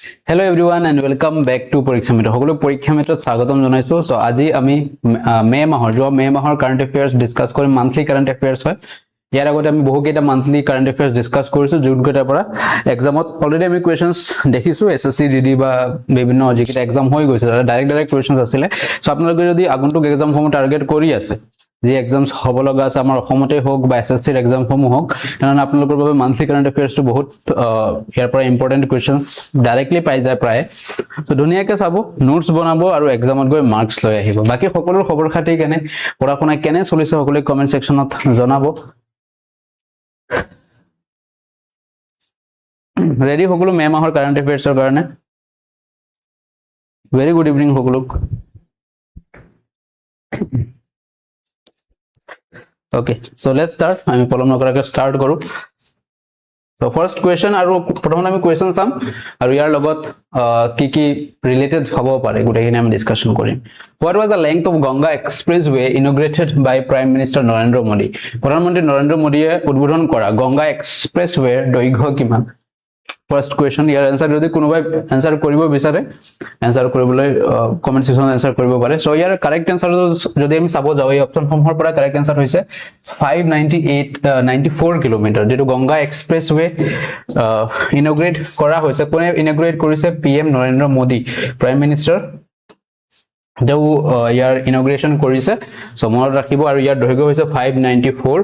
Hello everyone and welcome back to Pariksha Mitra. সকলো পৰীক্ষা মিত্ৰত স্বাগতম জনাইছো। সো আজি আমি মে মাহৰ কাৰেন্ট এফেয়াৰ্স ডিসকাস কৰিম। মান্থলি কাৰেন্ট এফেয়াৰ্স হয়। ইয়াৰ আগতে আমি বহু কেইটা মান্থলি কাৰেন্ট এফেয়াৰ্স ডিসকাস কৰিছো যোনকেইটাৰ পৰা এক্সামত অলৰেডি আমি কোৱেশ্চনছ দেখিছো এসএসসি ডিডি বা বিভিন্ন যিকেইটা এক্সাম হৈ গৈছে ডাইৰেক্ট কোৱেশ্চনছ আছিলে। সো আপোনালোকে যদি আগন্তুক এক্সাম সমূহ টাৰ্গেট কৰি আছে যে এক্সামস হ'ব লগা আছে আমাৰ অসমতে হোক বা এসএসসিৰ এক্সাম সমূহ হোক কাৰণ আপোনালোকৰ বাবে মান্থলি কাৰেন্ট এফেয়াৰ্স টো বহুত ইয়াৰ পৰা ইম্পৰ্টেন্ট কোৱেশ্চনছ ডাইৰেক্টলি পাই যায় প্ৰায়। তো ধুনীয়াকৈ চাব নোটস বনাব আৰু এক্সামত গৈ মাৰ্কস লৈ আহিব। বাকি সকলো খবৰ খাতি কেনে পঢ়া শুনা কেনে চলিছে সকলোৱে কমেন্ট সেকশনত জনাব। ৰেডি সকলো মে মাহৰ কাৰেন্ট এফেয়াৰ্সৰ কাৰণে। ভেৰি গুড ইভিনিং সকলোক। Okay, so let's start. আমি পলম নকৰাকৈ start কৰো। So first question আৰু প্ৰথমে আমি question চাম আৰু ইয়াৰ লগত কি related হ'ব পাৰে গুটেইখিনি আমি ডিসকাশন কৰিম। What was the length of Ganga Expressway inaugurated by Prime Minister Narendra Modi? প্ৰধানমন্ত্ৰী নৰেন্দ্ৰ মোদীয়ে উদ্বোধন কৰা গংগা এক্সপ্ৰেছৱে দৈৰ্ঘ্য কিমান? First question, ইয়াৰ answer যদি কোনোবাই answer কৰিব বিচাৰে answer কৰিবলৈ comment section answer কৰিব পাৰে। সো ইয়াৰ correct answer যদি আমি চাব যাও এই অপচন সমূহৰ পৰা correct answer হৈছে 594 কিলোমিটাৰ যেটো গংগা এক্সপ্ৰেছৱে ইনগ্ৰেট কৰা হৈছে। কোনে ইনগ্ৰেট কৰিছে? PM Narendra Modi prime minister দেউ ইয়াৰ ইনগ্ৰেশন কৰিছে। সো মনত ৰাখিব আৰু ইয়াৰ দৈৰ্ঘ্য হৈছে 594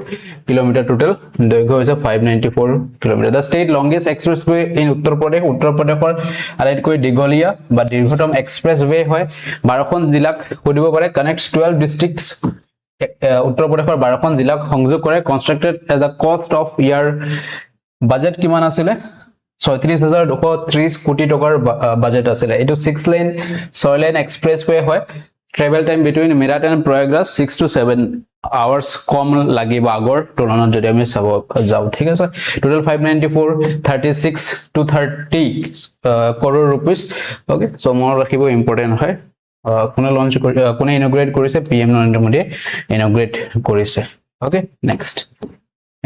কিলোমিটাৰ টোটাল দৈৰ্ঘ্য হৈছে 594 kilometre. The state longest expressway in উত্তৰ প্ৰদেশৰ আটাইতকৈ দীঘলীয়া বা দীৰ্ঘতম এক্সপ্ৰেছৱে হয়। 12খন জিলাক কৰিব পাৰে কানেক্টস 12 ডিস্ট্ৰিক্টস উত্তৰ প্ৰদেশৰ 12খন জিলাক সংযোগ কৰে। কনস্ট্ৰাক্টেড at da cost of year budget কিমান আছিল? 36,230 কোটি টকাৰ বাজেট আছিল। এটো 6 লেন 6 লেন এক্সপ্ৰেছৱে হয়। Travel time between Meerut and Prayagraj 6 to 7 আৱাৰ্স কম লাগিব আগৰ তুলনাত যদি আমি চাব যাও। ঠিক আছে, total 594 36 to 30 crore rupees। Okay, so মনত ৰাখিব ইম্পৰ্টেন্ট হয়। কোনে লঞ্চ কোনে ইনগ্ৰেট কৰিছে? PM নৰেন্দ্ৰ মোদীয়ে ইনগ্ৰেট কৰিছে। Okay, next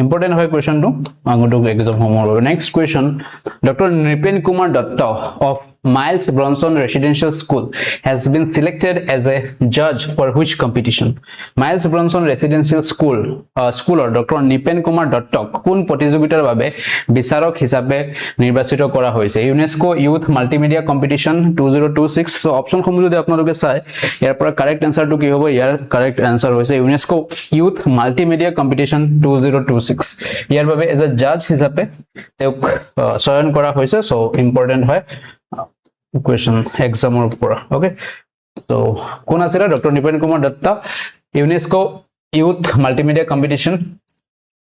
important hoy question to agotu exam homework. Next question, Dr. Nripen Kumar Datta of Miles Bronson Residential School has been selected as a judge for which competition? Miles Bronson Residential School or Dr. Nripen Kumar Datta কোন প্ৰতিযোগিতাৰ বাবে বিচাৰক হিচাপে নিৰ্বাচিত কৰা হৈছে? UNESCO Youth Multimedia Competition 2026। So option সমূহ যদি আপোনালোকে চাই ইয়াৰ পৰা কাৰেক্ট আনসাৰটো কি হ'ব? ইয়াৰ কাৰেক্ট আনসাৰ হৈছে UNESCO Youth Multimedia Competition 2026। ইয়াৰ বাবে এজ এ জাজ হিচাপে তেওঁক চয়ন কৰা হৈছে। সো ইম্পৰ্টেন্ট হয় question exam or pura. Okay, so কোন আছিল? Dr. Nripen Kumar Datta, UNESCO Youth Multimedia Competition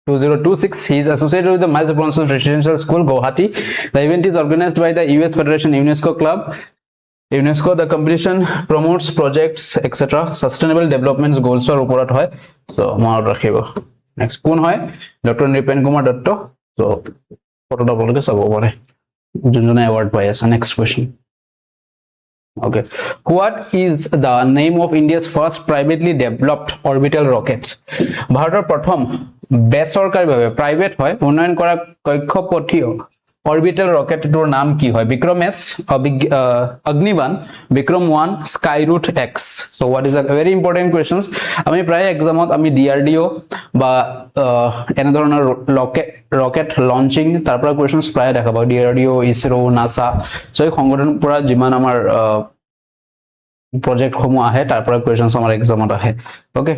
2026. He is associated with the Miles Bronson Residential School, Guwahati. The event is organized by the US Federation UNESCO Club. UNESCO, the competition promotes projects etc. sustainable development goals or operat hoy. So মনত ৰাখিব। Next কোন হয়? Dr. Nripen Kumar Datta। So ফটোটা বলকে চাব পাৰে যোনজনে award পাই আছে। Next question. Okay, what is the name of India's first privately developed orbital rocket? ভাৰতৰ প্ৰথম বেচৰকাৰীভাৱে প্ৰাইভেট হয় উন্নয়ন কৰা কক্ষপথীয় অৰবিটেল ৰকেটটোৰ নাম কি হয়? Vikram S, Agnibaan, Vikram 1, Skyroot X. So what is a very important questions. আমি প্ৰায় এক্সামত আমি DRDO বা এনে ধৰণৰ ৰকেট লঞ্চিং তাৰ পৰা কুৱেশ্যনছ প্ৰায় দেখা পাওঁ। DRDO, ইছৰো, নাসা। সো এই সংগঠনৰ পৰা যিমান আমাৰ প্ৰজেক্ট সমূহ আহে তাৰ পৰা কুৱেশ্যনছ আমাৰ এক্সামত আহে। Okay,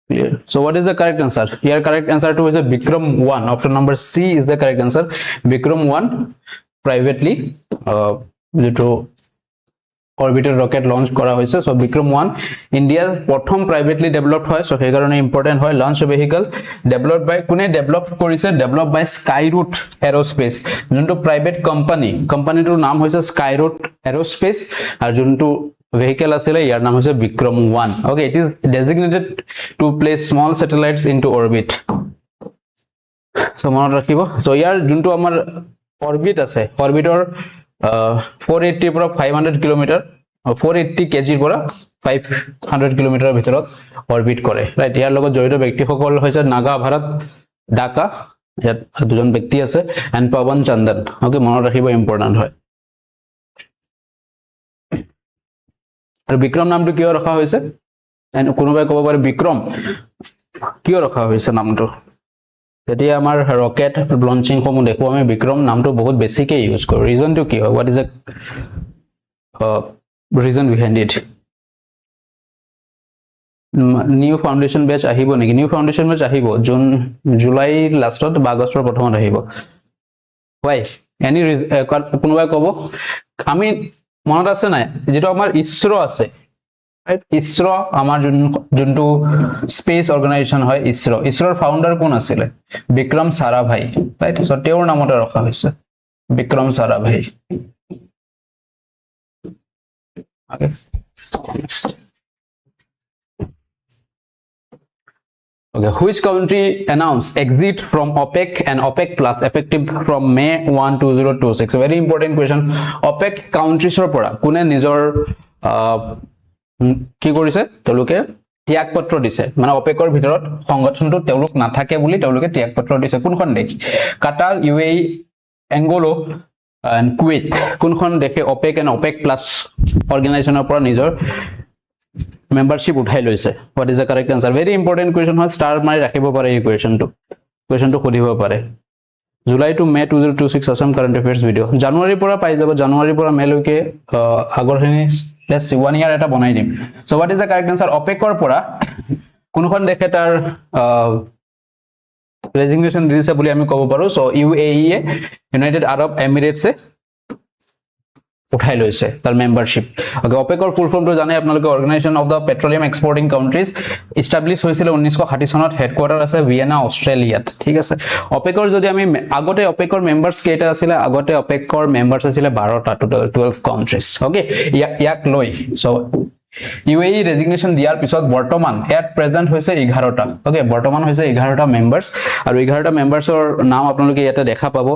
clear. So what is the correct answer? Here correct answer to is a Vikram 1. Option number C is the correct answer. Vikram 1 privately to orbital rocket launch kora hoise. So Vikram 1 India prothom privately developed hoy. So he karone important hoy. Launch vehicle developed by kune developed korise? Developed by Skyroot Aerospace. Junto private company to naam hoise Skyroot Aerospace ar junto vehicle asile yar naam hoise Vikram 1. Okay, it is designated to place small satellites into orbit. So মনত ৰাখিব। So ইয়াৰ যোনটো আমাৰ orbit আছে orbitor 480 পৰা 500 kilometre 480 kg পৰা 500 কিলোমিটাৰৰ ভিতৰত orbit কৰে, ৰাইট। ইয়াৰ লগত জড়িত ব্যক্তিসকল হৈছে নাগা ভাৰত, ঢাকা ইয়াত দুজন ব্যক্তি আছে এণ্ড পৱন চন্দন ওকে মনত ৰাখিব ইম্পৰ্টেণ্ট হয় আৰু বিক্ৰম নামটো কিয় ৰখা হৈছে এণ্ড কোনোবাই ক'ব পাৰে বিক্ৰম কিয় ৰখা হৈছে নামটো যেতিয়া আমাৰ ৰকেট লঞ্চিং সমূহ দেখো আমি বিক্ৰম নামটো বহুত বেছিকে ইউজ কৰো ৰিজনটো কি হয় what is the reason behind it new foundation বেচ আহিব নেকি নিউ ফাউণ্ডেশ্যন বেচ আহিব জুন জুলাই লাষ্টত বা আগষ্টৰ প্ৰথমত আহিব হয় এনি কোনোবাই ক'ব আমি মনত আছে নাই যেটো আমাৰ ইছৰো আছে ৰাইট ইছৰো আমাৰ যোনটো স্পেচ অৰ্গানাইজেশ্যন হয় ইছৰোৰ ফাউণ্ডাৰ কোন আছিল বিক্ৰম সাৰাভাই ৰাইট সো তেওঁৰ নামতে ৰখা হৈছে Vikram Sarabhai okay Okay, which country announced exit from OPEC and OPEC Plus effective from May 1, 2026? A very important question. OPEC countries pora kune nijor ki korise teluke ত্যাগ পত্ৰ দিছে মানে OPECৰ ভিতৰত সংগঠনটো তেওঁলোক নাথাকে বুলি তেওঁলোকে ত্যাগ পত্ৰ দিছে কোনখন দেশ কাটাৰ UAE এংগোলো and কুৱেইট কোনখন দেশে OPEC and OPEC Plus অৰ্গানাইজেশ্যনৰ পৰা নিজৰ membership উঠাই লৈছে what is the correct answer very important question হয় star মাৰি ৰাখিব পাৰে এই questionটো খুদিব পাৰে জুলাই টু মে 2026 আসাম কাৰেন্ট অ্যাফেয়াৰ্স ভিডিও জানুৱাৰীৰ পৰা পাই যাব জানুৱাৰীৰ পৰা মে লৈকে আগৰখিনি let's see 1 year এটা বনাই দিম so what is the correct answer OPECৰ পৰা কোনখন দেখে তাৰ ৰেজিগনেশ্যন দিছে বুলি আমি ক'ব পাৰো so UAE United Arab emirates উঠাই লৈছে তাৰ মেম্বাৰশিপ ওকে OPECৰ ফুল ফৰ্মটো জানে আপোনালোকে organisation of the petroleum exporting countries establish হৈছিল 1960 চনত হেডকোৱাৰ্টাৰ আছে ভিয়েনা অষ্ট্ৰেলিয়াত ঠিক আছে OPECৰ যদি আমি আগতে OPECৰ মেম্বাৰছ কেইটা আছিল আগতে OPECৰ মেম্বাৰছ আছিল 12টা টোটাল 12 কান্ট্ৰিজ ওকে ইয়াক লৈ সো UAE ৰেজিগনেশ্যন দিয়াৰ পিছত বৰ্তমান এট প্ৰেজেন্ট হৈছে 11টা ওকে বৰ্তমান হৈছে 11টা মেম্বাৰছ আৰু 11টা মেম্বাৰছৰ নাম আপোনালোকে ইয়াতে দেখা পাব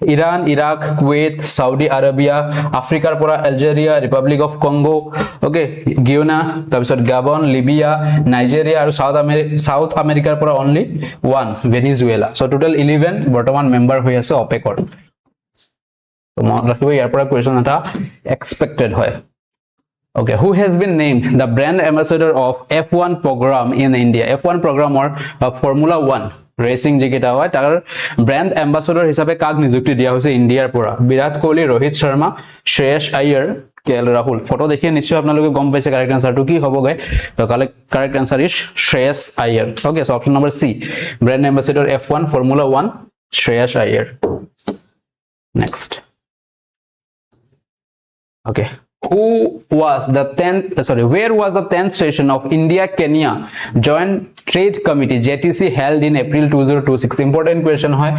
Iran, Iraq, Kuwait, Saudi Arabia, Africar pora Algeria, Republic of Congo, okay, Guyana, tabisot Gabon, Libya, Nigeria aru South America pora only one Venezuela. So total 11 বৰ্তমান member হৈ আছে OPEC or. So মনত ৰাখিব ইয়াৰ পৰা question এটা expected হয়. Okay, who has been named the brand ambassador of F1 program in India? F1 program or Formula 1 ৰেসিং যেটা হয় তাৰ ব্ৰ্যান্ড এম্বাসেডৰ হিচাপে কাক নিযুক্তি দিয়া হৈছে ইন্ডিয়াৰ পৰা বিৰাট কোহলি ৰোহিত শৰ্মা শ্ৰেয়স আয়াৰ কেএল ৰাহুল ফটো দেখি নিশ্চয় আপোনালোকে গম পাইছে কাৰেক্ট আনসাৰটো কি হ'বগে তো correct answer is Shreyas Iyer okay so option number C brand ambassador F1 formula 1 Shreyas Iyer next okay who was the 10th where was the 10th session of India Kenya joint trade committee JTC held in April 2026 important question hoy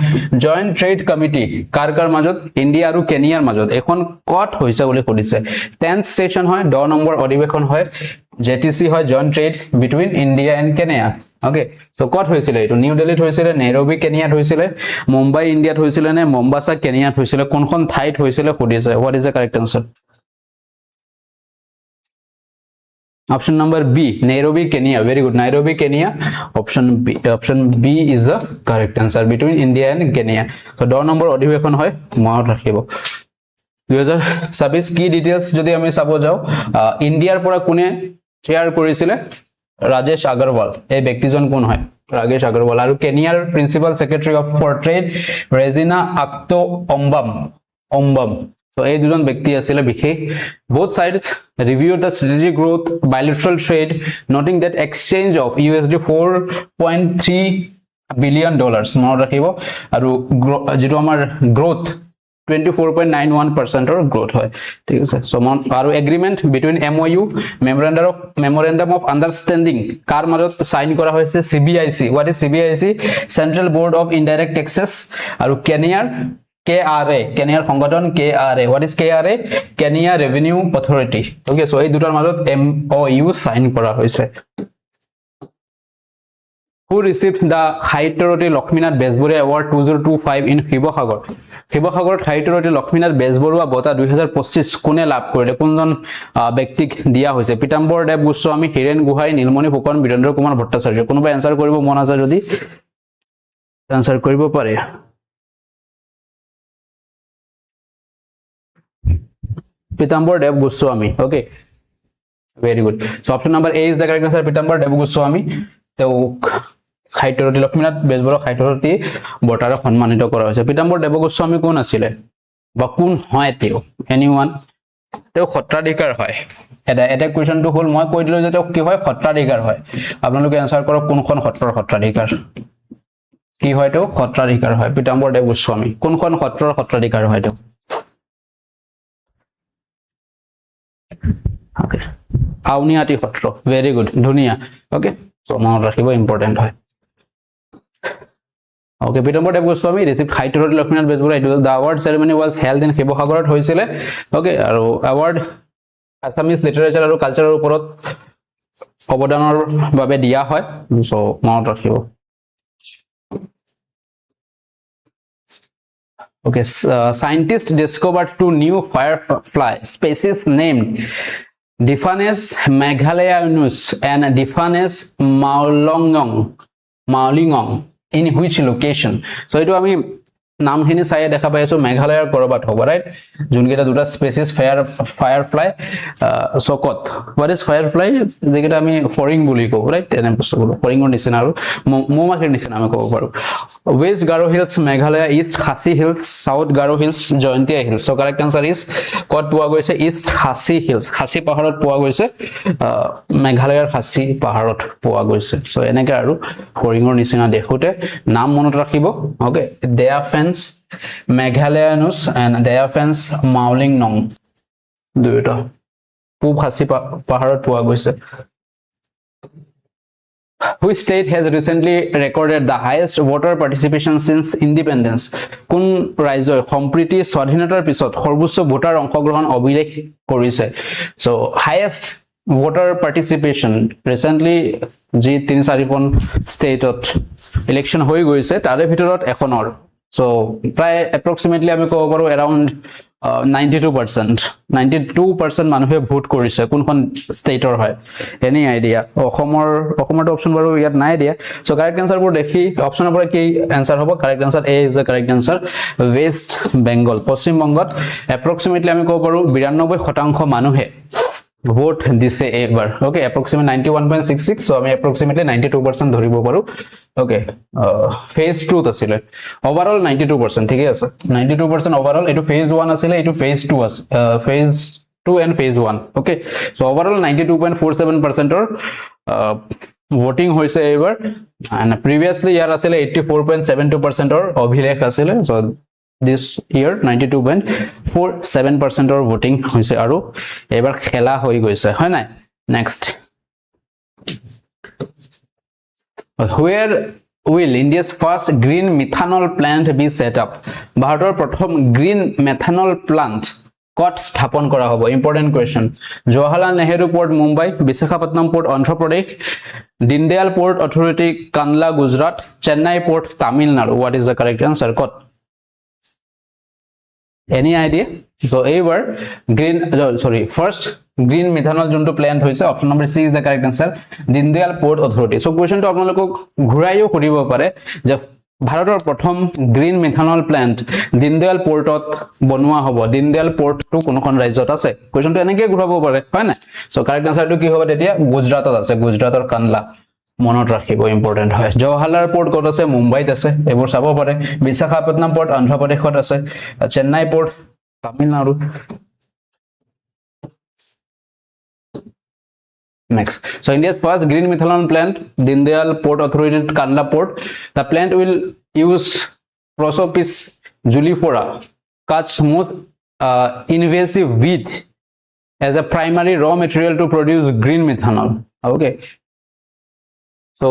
joint trade committee kar majot India aru Kenya majot ekhon kot hoise boli kodise 10th session hoy 10 number অধিবেশন hoy JTC hoy joint trade between India and Kenya okay so kot hoisile etu New Delhi hoisile Nairobi Kenya hoisile Mumbai India hoisile ne Mombasa Kenya hoisile konkhon thait hoisile kodise what is the correct answer Option number B, Nairobi, Kenya. Very good. Nairobi, Kenya. Option B is the correct answer between India and Kenya. So, door number অধিবেশন হয় মনত ৰাখিব 2026 কি details যদি আমি চাব যাও ইন্ডিয়াৰ পৰা কোনে শেয়াৰ কৰিছিলে ৰাজেশ আগৰৱাল এই ব্যক্তিজন কোন হয় ৰাজেশ আগৰৱাল আৰু কেনিয়াৰ principal secretary of for trade Regina Akoth Ombam So, এই দুজন ব্যক্তি আছিল বিশেষ both sides reviewed the strategic growth bilateral trade noting that exchange of USD 4.3 billion মনত ৰাখিব আৰু যেটো আমাৰ growth 24.91% or growth হয় ঠিক আছে সো আৰু agreement between MOU memorandum of understanding কাৰ মাজত সাইন কৰা হৈছে CBIC what is CBIC Central Board of Indirect Taxes আৰু কেনিয়াৰ KRA Kenya সংগঠন KRA what is KRA Kenya Revenue Authority okay so এই দুটাৰ মাজত MOU সাইন কৰা হৈছে who received the Haitoroty Lakshminath Besbura Award 2025 in Shivasagar Haitoroty Lakshminath Besbura বঁটা 2025 কোনে লাভ কৰিলে কোনজন ব্যক্তিক দিয়া হৈছে পিতাম্বৰ দেৱ গোস্বামী হিৰেন গোহাঁই নীলমণি ফুকন বীৰেন্দ্ৰ কুমাৰ ভট্টাচাৰ্য কোনোবা এনসাৰ কৰিব মন আছে যদি আনসাৰ কৰিব পাৰে Pitambar Dev Goswami. Okay, very good. So option number A is the correct answer. Pitambar Dev Goswami. So Khaitoti Lakshminath Bezborok Khaitoti বঁটাৰে সন্মানিত কৰা হৈছে Pitambar Dev Goswami কোন আছিল বা কোন হয় তেও এনিওয়ান তেও সত্ৰাধিকাৰ হয় এটা কোৱেশ্চনটো হল মই কৈ দিলো যে তেও কি হয় সত্ৰাধিকাৰ হয় আপোনালোকে আনসাৰ কৰক কোনখন সত্ৰৰ সত্ৰাধিকাৰ কি হয় তেও সত্ৰাধিকাৰ হয় Pitambar Dev Goswami কোনখন সত্ৰৰ সত্ৰাধিকাৰ হয় তেও Okay. Auniati Hotro. Very good. Dunia. Okay. So now Rakiba important. Okay. Pitambar Dev Goswami received Khaitoti Lakshminath Bezbora. The award ceremony was held in Shibosagorat hoisile. Okay. Award Assamese literature and culture oporot obodanor babe dia hoy. So now Rakiba. Okay. Scientists discovered two new firefly species named Diphanes meghalayanus and Diphanes maulingong in which location? So etu ami নামখিনি চাই দেখা পাইছো মেঘালয়ৰ কৰবাত হ'ব right যোনকেইটা দুটা species firefly সকত what is firefly যেটা আমি ফৰিং বুলি কওঁ ৰাইট এনে বস্তুবোৰ ফৰিংৰ নিচিনা আৰু মৌমাখিৰ নিচিনা আমি ক'ব পাৰো West Garo Hills Meghalaya East Khasi Hills South Garo Hills Jaintia Hills so correct answer is ক'ত পোৱা গৈছে East Khasi Hills খাসি পাহাৰত পোৱা গৈছে মেঘালয়ৰ খাসি পাহাৰত পোৱা গৈছে so এনেকা আৰু ফৰিংৰ নিচিনা দেখোতে নাম মনত ৰাখিব okay Diphanes Meghalayanus and Diphanes maulingong দুইটা পূব খাসি পাহাৰত পোৱা গৈছে Which state has recently recorded the highest voter participation since independence? কোন ৰাজ্যই সম্প্ৰীতি স্বাধীনতাৰ পিছত সৰ্বোচ্চ ভোটাৰ অংশগ্ৰহণ অভিলেখ কৰিছে so highest voter participation recently যি 3-4খন ষ্টেটত ইলেকশন হৈ গৈছে তাৰে ভিতৰত এখনৰ so প্ৰায় approximately আমি ক'ব পাৰো around 92% মানুহে ভোট কৰিছে কোনখন ষ্টেটৰ হয় এনি আইডিয়া অসমৰ অপচন বাৰু ইয়াত নাই দিয়া সো কাৰেক্ট আনসাৰ বোৰ দেখি অপচনৰ পৰা কি আনসাৰ হ'ব correct answer A is the correct answer West Bengal পশ্চিম বংগত approximately আমি ক'ব পাৰো 92% মানুহে ভোট দিছে এবাৰ ওকে approximately 91.66 so আমি approximately 92% ধৰিব পাৰো ওকে ফেজ 2 আছিল ওভাৰঅল 92% ঠিক আছে 92% ওভাৰঅল এটো ফেজ 1 আছিল এটো ফেজ 2 আছে phase 2 and phase 1 okay so overall 92.47% or voting hoise ever and previously year asile 84.72% or obhilekh asile so this year 92.47% or voting hoise aru ebar khela hoi goise hoy na next where will India's first green methanol plant be set up bharator prothom green methanol plant কত স্থাপন করা হবে important question Jawaharlal Nehru port Mumbai Visakhapatnam port Andhra Pradesh Deendayal port authority Kandla Gujarat Chennai port Tamil Nadu what is the correct answer কত any idea so এবার green first green methanol জোনটো plant হইছে option number C is the correct answer Deendayal port authority so কোয়েশ্চনটো আপোনালোকক ঘুৰাইও কৰিব পাৰে যে ভাৰতৰ প্ৰথম গ্ৰীণ মিথানল প্লান্ট দীনদয়াল পোৰ্টত বনোৱা হ'ব দীনদয়াল পোৰ্টটো কোনখন ৰাজ্যত আছে কোৱেশ্চনটো এনেকৈ ঘূৰাব পাৰে হয় না সো কাৰেক্ট আনসাৰটো কি হ'ব তেতিয়া গুজৰাটত আছে গুজৰাটৰ কানলা মনত ৰাখিব ইম্পৰ্টেন্ট হয় জৱাহৰলাল পোৰ্ট ক'ত আছে মুম্বাইত আছে এবোৰ চাব পাৰে বিশাখাপট্টনম পোৰ্ট অন্ধ্ৰ প্ৰদেশত আছে Chennai port Tamil Nadu Next. So India's first green methanol plant, Dindayal Port Authority, Kandla Port. The plant will use Prosopis julifera, Kutch's most invasive weed, as a primary raw material to produce green methanol. Okay. So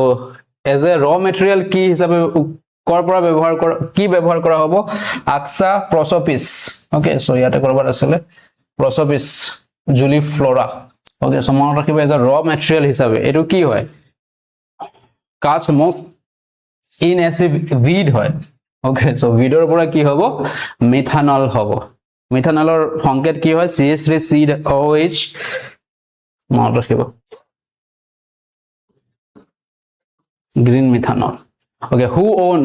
as a raw material, key hisabe korpora ব্যবহার করা হবো Axa Prosopis. Okay. So yate korbar asile Prosopis julifera. Okay, so মনত ৰাখিব as a raw material হিচাপে এটো কি হয় কাচ most invasive weed হয় okay so weedৰ পৰা কি হ'ব মিথানল হ'ব মিথানলৰ সংকেত কি হয় CH3COH মনত ৰাখিব green methanol okay who own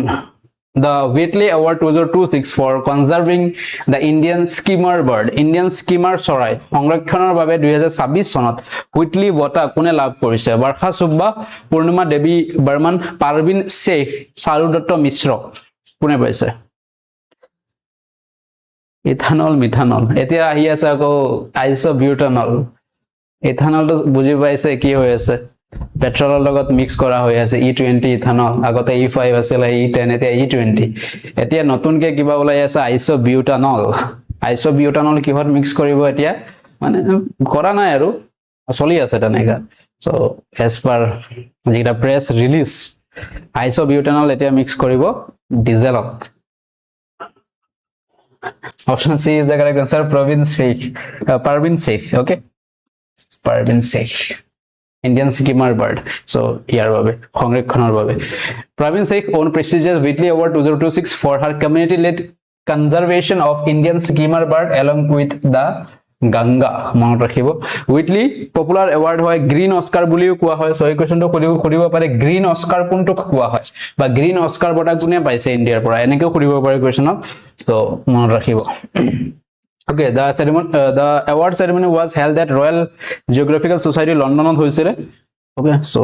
the Whitley Award 2026 for conserving the Indian skimmer bird. Indian skimmer চৰাই সংৰক্ষণৰ বাবে 2026 চনত হুইটলি বঁটা কোনে লাভ কৰিছে? বৰ্ষা সুব্বা, পূৰ্ণিমা দেৱী বৰ্মন, পাৰবিন শেখ, চাৰুদত্ত মিশ্ৰ। কোনে পাইছে? Ethanol methanol. এতিয়া আহি আছে আকৌ আইসোবিউটানল। ইথানলটো বুজি পাইছে কি হৈ আছে? পেট্ৰলৰ লগত মিক্স কৰা হৈ আছে E20 ইথানল। আগতে E5 আছিল, E10, এতিয়া E20। এতিয়া নতুনকে কিবা ওলাই আছে আইসোবিউটানল। আইসোবিউটানল কিহত মিক্স কৰিব এতিয়া? মানে কৰা নাই আৰু চলি আছে তেনেকা। সো এজ পাৰ যেটা প্ৰেছ ৰিলিজ আইসোবিউটানল এতিয়া মিক্স কৰিব ডিজেলত। Option C is the correct answer. Parvin Sheikh. Okay. Parvin Sheikh. Indian skimmer bird. So here babe. সংৰক্ষণৰ বাবে. Parvin Sheikh won prestigious Whitley Award 2026 for her community-led conservation of Indian skimmer bird along with the Ganga. মনত ৰাখিব। Whitley popular award হয় green Oscar বুলিও কোৱা হয়। So এই কোৱেশ্চনটো কৰিব পাৰে গ্ৰীণ অস্কাৰ কোনটোক কোৱা হয় বা গ্ৰীণ অস্কাৰ বঁটা কোনে পাইছে ইণ্ডিয়াৰ পৰা? এনেকৈ কৰিব পাৰে কোৱেশ্চনক। সো মনত ৰাখিব। Okay, the award ceremony was held at Royal Geographical Society London হৈছিলে। Okay, so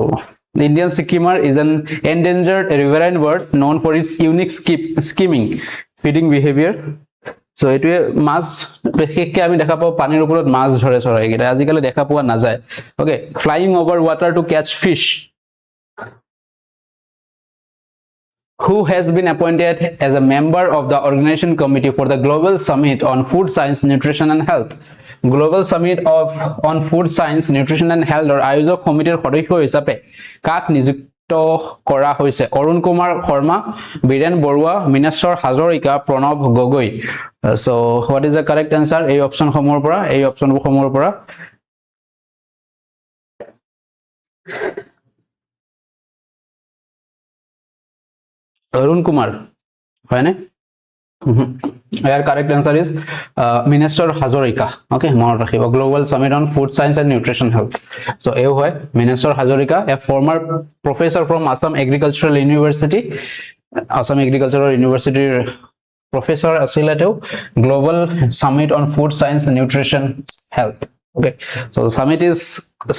the Indian skimmer is an endangered riverine bird known for its unique skimming feeding behavior. So এটোৱে মাছ বিশেষকৈ আমি দেখা পাওঁ পানীৰ ওপৰত মাছ ধৰে চৰাইকেইটা, আজিকালি দেখা পোৱা নাযায়। Okay, flying over water to catch fish. Who has been appointed as a member of the organization committee for the Global Summit on Food Science, Nutrition and Health? Global Summit on Food Science, Nutrition and Health or আয়োজক সমিতিৰ সদস্য হিচাপে কাক নিযুক্ত কৰা হৈছে? Arun Kumar Sharma, Biren Barua, Mineshwar Hazarika, Pranab Gogoi. So what is the correct answer? এই অপচনসমূহৰ পৰা অৰুণ কুমাৰ হয়নে? Your correct answer is Minister Hazarika. Okay, মনত ৰাখিব। Global Summit on Food Science and Nutrition Health. So এই হয় Minister Hazarika, a former professor from Assam Agricultural University. Assam Agricultural University professor আছিল তেওঁ। Global Summit on Food Science and Nutrition Health. Okay, so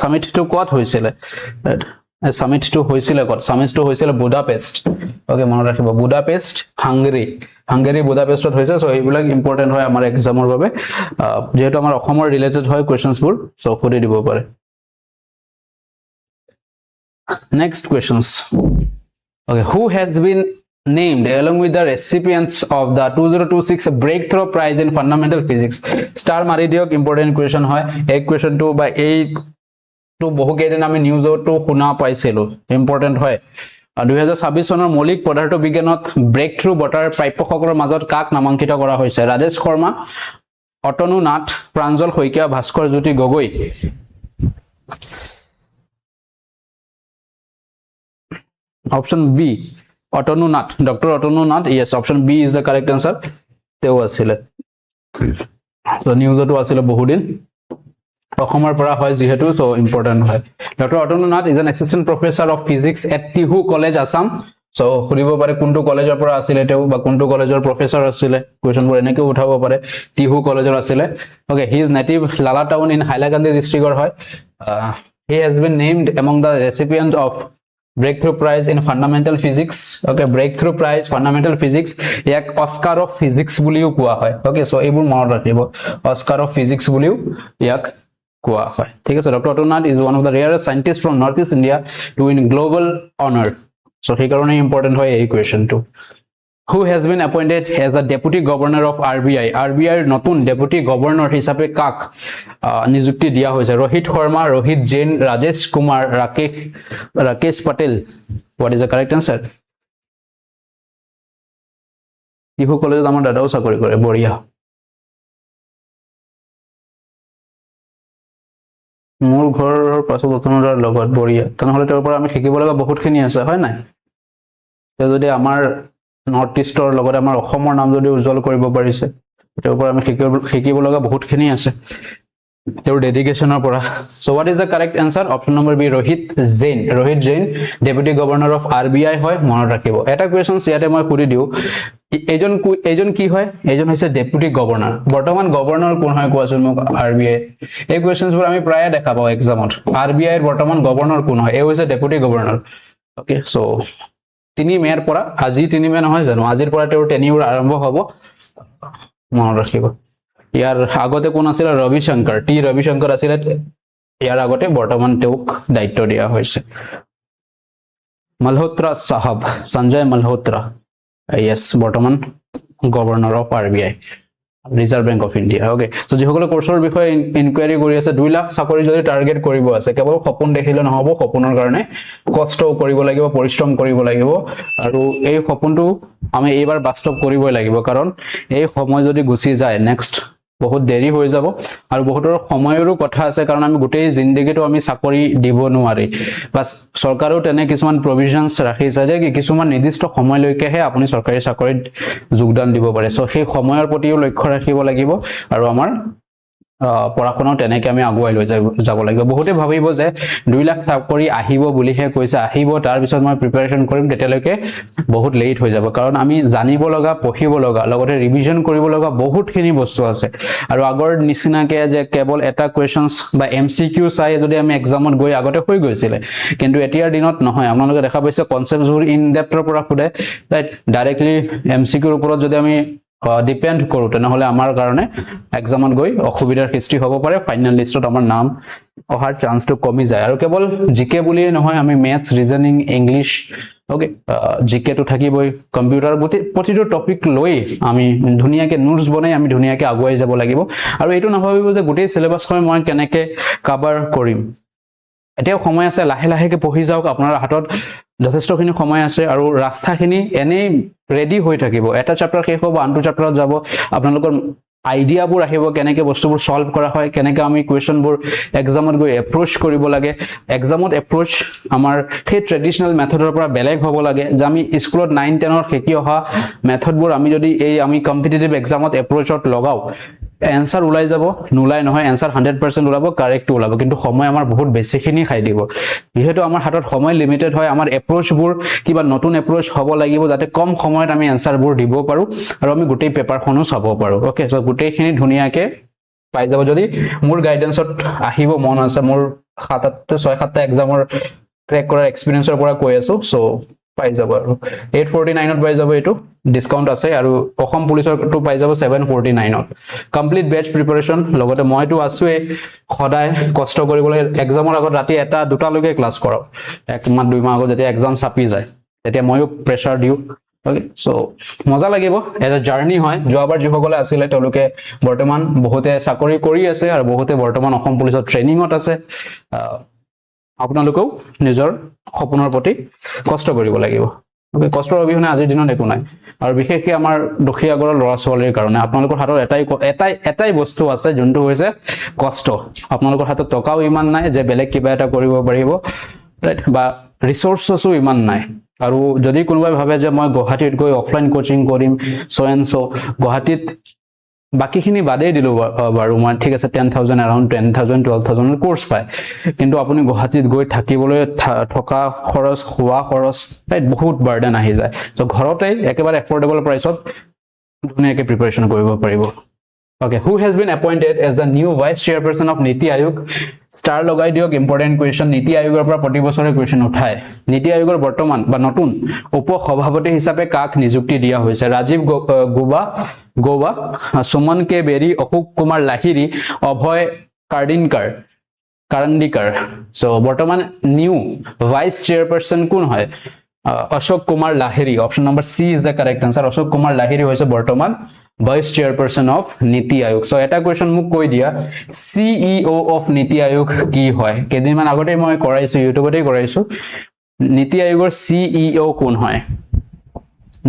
summit to ক'ত হৈছিলে? Summit to হৈছিলে ক'ত? Summit to হৈছিলে Budapest. Okay, মনত ৰাখিব Budapest, Hungary বুদাপেষ্টত হৈছে। সো এইবিলাক ইম্পৰ্টেন্ট হয় আমাৰ এক্সামৰ বাবে, যেহেতু আমাৰ অসমৰ ৰিলেটেড হয় কোৱেশ্চনছবোৰ। সো খুদি দিব পাৰে। Next questions. Okay, who has been named along with the recipients of the 2026 Breakthrough Prize in Fundamental Physics? Star মাৰি দিয়ক, ইম্পৰ্টেন্ট কোৱেশ্চন হয় এই কোৱেশ্চনটো বা এইটো বহু কেইদিন আমি নিউজতো শুনা পাইছিলো, ইম্পৰ্টেন্ট হয়। 2026 চনৰ মৌলিক পদাৰ্থ বিজ্ঞানত ব্ৰেকথ্ৰু বঁটাৰ প্ৰাপ্যসকলৰ মাজত কাক নামাঙ্কিত কৰা হৈছে? Rajesh Sharma, Atanu Nath, Pranjal Saikia, Bhaskar Jyoti Gogoi. Option B Atanu Nath, doctor Atanu Nath. Yes, option B is the correct answer. তেও আছিলে, তো নিউজতো আছিলে বহুদিন, অসমৰ পৰা হয় যেহেতু, সো ইম্পৰ্টেন্ট হয়। Doctor Atanu Nath is an assistant professor of physics at Tihu college Assam. So সুধিব পাৰে কোনটো কলেজৰ পৰা আছিলে তেওঁ বা কোনটো কলেজৰ প্ৰফেসৰ আছিলে, কোৱেশ্চনবোৰ এনেকৈ উঠাব পাৰে। টিহু কলেজৰ আছিলে। Okay, he is native Lala town in Hailakandi ডিস্ট্ৰিক্টৰ হয়। He has been named among the recipient of Breakthrough Prize in Fundamental Physics. Okay, Breakthrough Prize Fundamental Physics ইয়াক Oscar of Physics বুলিও কোৱা হয়। Okay, so এইবোৰ মনত ৰাখিব, Oscar of Physics বুলিও ইয়াক কোৱা হয়। ঠিক আছে, doctor Atanu Nath is one of the rarest scientists from Northeast India to win global honor. So সেইকাৰণে ইম্পৰ্টেন্ট হয় এই কোৱেশ্চনটো। Who has been appointed as the Deputy Governor of RBI? RBI ৰ নতুন ডেপুটি গভৰ্ণৰ হিচাপে কাক নিযুক্তি দিয়া হৈছে? Rohit Sharma, Rohit Jain, Rajesh Kumar, Rakesh Patel. What is the correct answer? Tihu কলেজত আমাৰ দাদাও চাকৰি কৰে, বঢ়িয়া। মোৰ ঘৰৰ পাছত অতনুদাৰ লগত, বঢ়িয়া। তেনেহ'লে তেওঁৰ পৰা আমি শিকিব লগা বহুতখিনি আছে, হয় নাই? তেওঁ যদি আমাৰ নৰ্থ ইষ্টৰ লগতে আমাৰ অসমৰ নাম যদি উজ্জ্বল কৰিব পাৰিছে, তেওঁৰ পৰা আমি শিকিব লগা বহুতখিনি আছে। তেওঁৰ ডেডিকেশ্যনৰ পৰা so what is the correct answer option number B Rohit Jain deputy governor of RBI হয় মনত ৰাখিব এটা কোৱেশ্চন ইয়াতে মই সুধি দিও এজন কি হয় এজন হৈছে ডেপুটি গভৰ্ণৰ বৰ্তমান গভৰ্ণৰ কোন হয় কোৱাচোন মোক RBI এই কোৱেশ্চনবোৰ আমি প্ৰায় দেখা পাও এক্সামত RBI এৰ বৰ্তমান গভৰ্ণৰ কোন হয় এই হৈছে ডেপুটি গভৰ্ণৰ ওকে সো 3 মেৰ পৰা আজি 3 মে নহয় জানো আজিৰ পৰা তেওঁৰ টেনিউৰ আৰম্ভ হ'ব মনত ৰাখিব ইয়াৰ আগতে কোন আছিল ৰবিশংকৰ ৰবিশংকৰ আছিল ইয়াৰ আগতে বৰ্তমান তেওঁক দায়িত্ব দিয়া হৈছে মালহোত্ৰা সাহাব সঞ্জয় মালহোত্ৰা yes বৰ্তমান governor of RBI reserve bank of India okay so যিসকলে কোৰ্সৰ বিষয়ে ইনকুৱাৰি কৰি আছে 2 লাখ চাকৰি যদি টাৰ্গেট কৰিব আছে কেৱল সপোন দেখিলে নহব সপোনৰ কাৰণে কষ্ট কৰিব লাগিব পৰিশ্ৰম কৰিব লাগিব আৰু এই সপোনটো আমি এইবাৰ বাস্তৱ কৰিবই লাগিব কাৰণ এই সময় যদি গুছি যায় নেক্সট বহুত দেৰি হৈ যাব আৰু বহুতৰ সময়ৰো কথা আছে কাৰণ আমি গোটেই জিন্দেগীটো আমি চাকৰি দিব নোৱাৰি বাস চৰকাৰেও তেনে কিছুমান প্ৰভিজনছ ৰাখিছে যে কিছুমান নিৰ্দিষ্ট সময়লৈকেহে আপুনি চৰকাৰী চাকৰিত যোগদান দিব পাৰে সো সেই সময়ৰ প্ৰতিও লক্ষ্য ৰাখিব লাগিব আৰু আমাৰ পঢ়াখনো তেনেকৈ আমি আগুৱাই লৈ যাব লাগিব বহুতে ভাবিব যে 2 লাখ চাকৰি আহিব বুলিহে কৈছে আহিব তাৰ পিছত মই প্ৰিপাৰেচন কৰিম তেতিয়ালৈকে বহুত লেট হৈ যাব কাৰণ আমি জানিব লগা পঢ়িব লগা লগতে ৰিভিজন কৰিব লগা বহুতখিনি বস্তু আছে আৰু আগৰ নিচিনাকে যে কেৱল এটা কোৱেশ্চনছ বা MCQ চাই যদি আমি এক্সামত গৈ আগতে হৈ গৈছিল কিন্তু এতিয়াৰ দিনত নহয় আপোনালোকে দেখা পাইছে কনসেপ্টবোৰ ইন ডেপথৰ পৰা খুদে ৰাইট ডাইৰেক্টলি MCQ ৰ ওপৰত যদি আমি ডিপেন্ড কৰো তেনেহলে আমাৰ কাৰণে এক্সামত গৈ অসুবিধাৰ সৃষ্টি হ'ব পাৰে ফাইনাল লিষ্টত আমাৰ নাম অহাৰ চান্সটো কমি যায় আৰু কেৱল জিকে বুলিয়ে নহয় আমি ম্যাথছ ৰিজনিং ইংলিশ ওকে জিকে তো থাকিবই কম্পিউটাৰ প্ৰতিটো টপিক লৈ আমি ধুনিয়াকে নোটস বনাই আমি ধুনিয়াকে আগুৱাই যাব লাগিব আৰু এইটো নাভাবিব যে গোটেই সিলেবাসখন মই কেনেকে কভাৰ কৰিম এতিয়াও সময় আছে লাহে লাহেকে পঢ়ি যাওক আপোনাৰ হাতত যথেষ্টখিনি সময় আছে আৰু ৰাস্তাখিনি এনে ৰেডি হৈ থাকিব এটা চ্যাপ্টাৰ শেষ হ'ব আনটো চ্যাপ্টাৰত যাব আপোনালোকৰ আইডিয়াবোৰ আহিব কেনেকে বস্তুবোৰ সলভ কৰা হয় কেনেকে আমি কোৱেশ্চনবোৰ এক্সামত গৈ এপ্ৰোচ কৰিব লাগে এক্সামত এপ্ৰোচ আমাৰ সেই ট্ৰেডিশনাল মেথডৰ পৰা বেলেগ হ'ব লাগে যে আমি স্কুলত 9 10 ৰ শিকি অহা মেথডবোৰ আমি যদি এই আমি কম্পিটিটিভ এক্সামত এপ্ৰোচত লগাও এনসাৰ উলাই যাব নুলাই নহয় এনসাৰ 100% উলাব কাৰেক্ট উলাব কিন্তু সময় আমাৰ বহুত বেছিখিনি খাই দিব যেহেতু আমাৰ হাতত সময় লিমিটেড হয় আমাৰ এপ্ৰোচবোৰ কিবা নতুন এপ্ৰোচ হ'ব লাগিব যাতে কম সময়ত আমি এনসাৰবোৰ দিব পাৰো আৰু আমি গোটেই পেপাৰখনো চাব পাৰো ওকে সো গোটেইখিনি ধুনিয়াকে পাই যাব যদি মোৰ গাইডেন্সত আহিব মন আছে মোৰ 6-7টা এক্সামৰ ক্ৰেক কৰাৰ এক্সপেৰিয়েন্সৰ পৰা কৈ আছো সো পাই যাব আৰু 849 ত পাই যাব এটো ডিসকাউন্ট আছে আৰু অসম পুলিচৰ টো পাই যাব 749 ত কমপ্লিট বেচ প্ৰিপাৰেচন লগতে মইটো আছো সদায় কষ্ট কৰিবলৈ এক্সামৰ আগত ৰাতি 1-2টা লৈকে ক্লাস কৰক 1 মাহ 2 মাহ আগত যেতিয়া এক্সাম চাপি যায় তেতিয়া মইও প্ৰেসাৰ দিও ওকে সো মজা লাগিব এটা জাৰ্নি হয় যোৱাবাৰ যিসকলে আছিল তেওঁলোকে বৰ্তমান বহুতে চাকৰি কৰি আছে আৰু বহুতে বৰ্তমান অসম পুলিচৰ ট্ৰেনিংত আছে আপোনালোকেও নিজৰ সপোনৰ প্ৰতি কষ্ট কৰিব লাগিব ওকে কষ্টৰ অবিহনে আজিৰ দিনত একো নাই আৰু বিশেষকৈ আমাৰ দুখীয়া ঘৰৰ ল'ৰা ছোৱালীৰ কাৰণে আপোনালোকৰ হাতত এটাই বস্তু আছে যোনটো হৈছে কষ্ট আপোনালোকৰ হাতত টকাও ইমান নাই যে বেলেগ কিবা এটা কৰিব পাৰিব ৰাইট বা ৰিসোৰ্সেসও ইমান নাই আৰু যদি কোনোবাই ভাবে যে মই গুৱাহাটীত গৈ অফলাইন কোচিং কৰিম সো এণ্ড সো গুৱাহাটীত বাকিখিনি বাদেই দিলো বাৰু মই ঠিক আছে 10000 around 10000 12000 কোৰ্স পায় কিন্তু আপুনি গুৱাহাটীত গৈ থাকিবলৈ থকা খৰচ খোৱা খৰচ ৰাইট বহুত বাৰ্ডেন আহি যায় তো ঘৰতে একেবাৰে এফৰ্ডেবল প্ৰাইসত ধুনীয়াকৈ প্ৰিপাৰেচন কৰিব পাৰিব okay who has been appointed as the new vice chairperson of NITI Aayog star লগাই দিয়ক ইম্পৰ্টেন্ট কোৱেশ্চন নীতি আয়োগৰ পৰা প্ৰতি বছৰে কোৱেশ্চন উঠায় নীতি আয়োগৰ বৰ্তমান বা নতুন উপ সভাপতি হিচাপে কাক নিযুক্তি দিয়া হৈছে ৰাজীৱ গোবা সুমন কে বেৰী অশোক কুমাৰ লাহিৰি অভয় কাৰ্ডিনকাৰ সো বৰ্তমান নিউ ভাইস চেয়াৰপাৰসন কোন হয় Ashok Kumar Lahiri option number C is the correct answer Ashok Kumar Lahiri হৈছে বৰ্তমান ভাইস চেয়াৰপাৰসন অফ নীতি আয়োগ সো এটা কোৱেশ্চন মোক কৈ দিয়া CEO অফ নীতি আয়োগ কি হয় কেদিনমান আগতে মই কৰাইছো ইউটিউবতে কৰাইছো নীতি আয়োগৰ CEO কোন হয়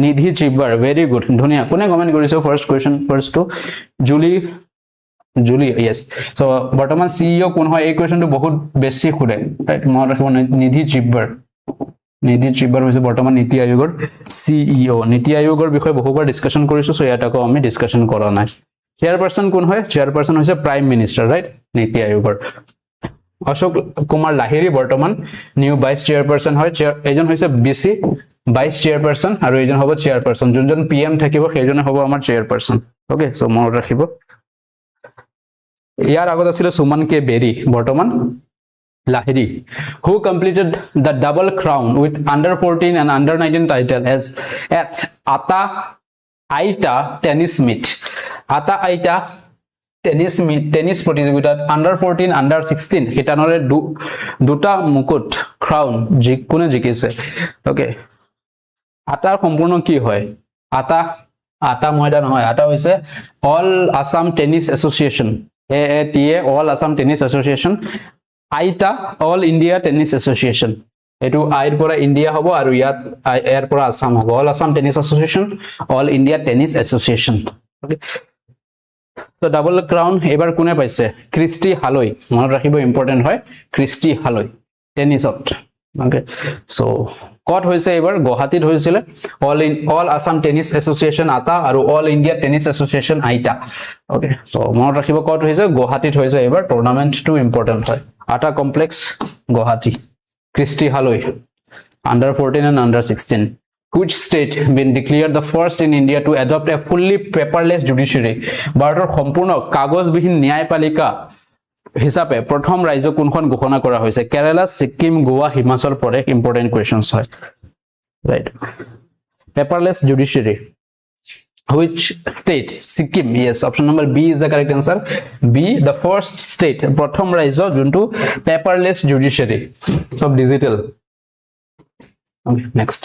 নিধি চিব্বাৰ ভেৰি গুড ধুনিয়া কোনে কমেন্ট কৰিছে ফাৰ্স্ট কোৱেশ্চন ফাৰ্স্ট টু জুলি yes সো বৰ্তমান CEO কোন হয় এই কোৱেশ্চনটো বহুত বেছি খুদে ৰাইট মনত ৰাখিব নিধি চিব্বাৰ হৈছে বৰ্তমান নীতি আয়োগৰ CEO নীতি আয়োগৰ বিষয়ে বহুবাৰ ডিসকাশন কৰিছো সো ইয়াত আকৌ আমি ডিসকাশন কৰা নাই চেয়াৰপাৰসন কোন হয় চেয়াৰপাৰসন হৈছে প্ৰাইম মিনিষ্টাৰ ৰাইট নীতি আয়োগৰ অশোক কুমাৰ লাহিৰি বৰ্তমান নিউ ভাইস চেয়াৰপাৰসন হয় এজন হৈছে বিসি ভাইস চেয়াৰপাৰসন আৰু এজন হ'ব চেয়াৰপাৰসন যোনজন পিএম থাকিব সেইজনে হ'ব আমাৰ চেয়াৰপাৰসন ওকে সো মনত ৰাখিব ইয়াৰ আগত আছিল সুমন কে বেৰি বৰ্তমান Lahiri, who completed the double crown with under 14 and under 19 title as at Ata Aita tennis meet. Ata Aita tennis প্ৰতিযোগিতাত under 14 under 16 হিটানৰে দুটা মুকুট crown কোনে জিকিছে ওকে আটাৰ সম্পূৰ্ণ কি হয় আটা ময়দা নহয় আটা হৈছে All Assam Tennis Association AATA All Assam Tennis Association আইটা অল ইন্ডিয়া টেনিস এসোসিয়েশন এটু আইৰ পৰা ইন্ডিয়া হ'ব আৰু ইয়াত এৰ পৰা আসাম হ'ব all Assam tennis association all India tennis association okay তো ডাবল ক্ৰাউন এবাৰ কোনে পাইছে ক্ৰিষ্টি হালৈ মনত ৰাখিব ইম্পৰ্টেন্ট হয় ক্ৰিষ্টি হালৈ টেনিছত ওকে সো কত হৈছে এবাৰ গুৱাহাটীত হৈছিল অল আসাম টেনিস এসোসিয়েশন আটা আৰু অল ইন্ডিয়া টেনিস এসোসিয়েশন আইটা ওকে সো মনত ৰাখিব কত হৈছে গুৱাহাটীত হৈছে এবাৰ টুৰ্নামেন্টটো ইম্পৰ্টেন্ট হয় Ata Complex, Guwahati. Christy Halloi, under 14 and under 16. Which state been declared the first in India to adopt a fully paperless judiciary? Barator সম্পূৰ্ণ কাগজবিহীন ন্যায়পালিকা হিচাপে প্ৰথম ৰাজ্য কোনখন ঘোষণা কৰা হৈছে কেৰালা সিকিম গোৱা হিমাচল প্ৰদেশ ইম্পৰ্টেন্ট কোৱেশ্চনছ হয় right paperless judiciary which state Sikkim yes option number B is the correct answer B the first state pratham rajya juntu paperless judiciary so digital okay next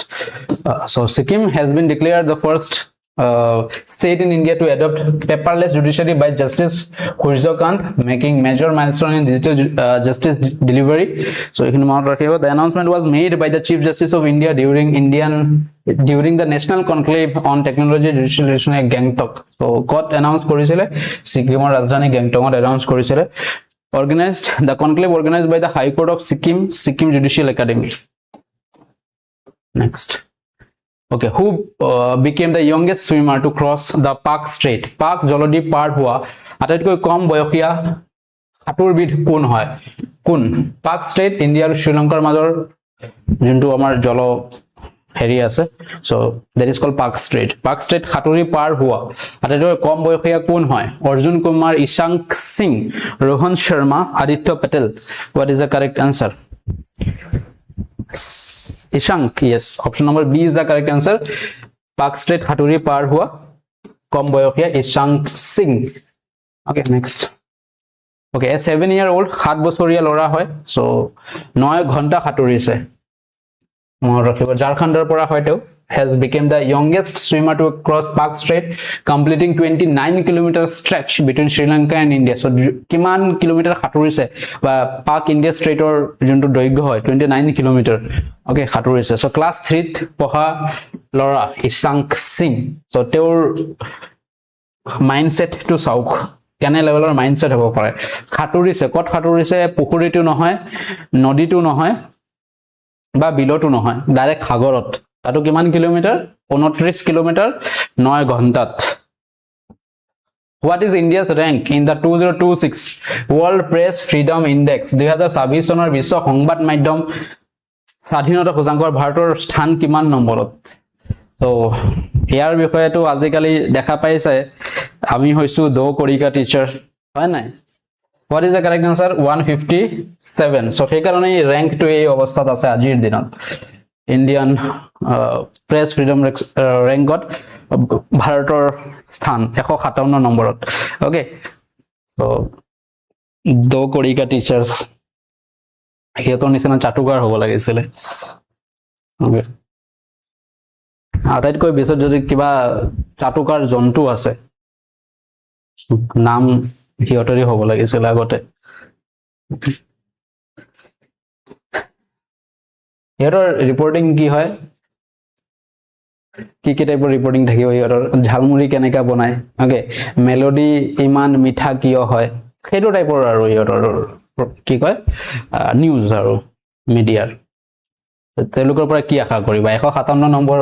so Sikkim has been declared the first state in India to adopt paperless judiciary by Justice Khurjokant making major milestone in digital justice delivery so the announcement was made by the Chief Justice of India during the national conclave on technology judicial in Gangtok so got announced korisile Sikkimor rajdhani Gangtok announced korisile the conclave organized by the High Court of Sikkim Judicial Academy next okay who became the youngest swimmer to cross the Pak Strait Pak জলদি পাৰ হোৱা আটাইতকৈ কম বয়সীয়া সাঁতুৰবিদ কোন হয় কোন Pak Strait India আৰু শ্ৰীলংকাৰ মাজৰ যোনটো আমাৰ জল হেৰি আছে so that is called Pak Strait সাঁতুৰি পাৰ হোৱা আটাইতকৈ কম বয়সীয়া কোন হয় Arjun Kumar ইশাংক Singh Rohan Sharma Aditya Patel what is the correct answer Ishank yes option number B is the correct answer Pak Strait khaturi par hua kom boyokya Ishank Singh okay next okay a 7-year-old 7 বছৰীয়া লৰা হয় so 9 ঘণ্টা খাতুৰিছে মই ৰাখিব ঝাৰখণ্ডৰ পৰা হয়তো has become the youngest swimmer to cross Pak Strait completing 29 kilometer stretch between Sri Lanka and India so kiman kilometer khaturise ba Pak India Strait or juntu doigyo hoy 29 kilometer okay khaturise so class 3 th poha lora Ishank Singh so teur mindset to sauk kane levelor mindset hobo pare khaturise kot khaturise pukhuritu nohoy noditu nohoy ba bilotu nohoy direct khagorot তাতো কিমান kilometre 29 kilometre 9 ঘণ্টাত What is India's rank in the 2026 World Press Freedom Index 2026 চনৰ বিশ্ব সংবাদ মাধ্যম স্বাধীনতা সূচাংকৰ ভাৰতৰ স্থান কিমান নম্বৰত তো ইয়াৰ বিষয়টো আজিকালি দেখা পাইছে আমি হৈছো দো কৰিকা টিচাৰ হয় নাই What is the correct answer 157 so সেই কাৰণে rank to এই অৱস্থাত আছে আজিৰ দিনত Indian Press Freedom Rank ভাৰতৰ স্থান 157 নম্বৰত ওকে তো দো কৰিকা টিচাৰ্স হেতৰ নিচিনা চাটুকাৰ হ'ব লাগিছিল ওকে আটাইতকৈ বেছি যদি কিবা চাটুকাৰ জন্তু আছে নাম হিয়তৰি হ'ব লাগিছিল আগতে ইয়াৰ ৰিপৰ্টিং কি হয় কি কি টাইপৰ ৰিপৰ্টিং থাকিব ইয়াৰ ঝালমুৰি কেনেকা বনায় ওকে মেলোডি ইমান মিঠা কিয় হয় সেইটো টাইপৰ আৰু ইয়াৰ কি কয় নিউজ আৰু মিডিয়াৰ তেওঁলোকৰ পৰা কি আশা কৰিবা 157 নম্বৰ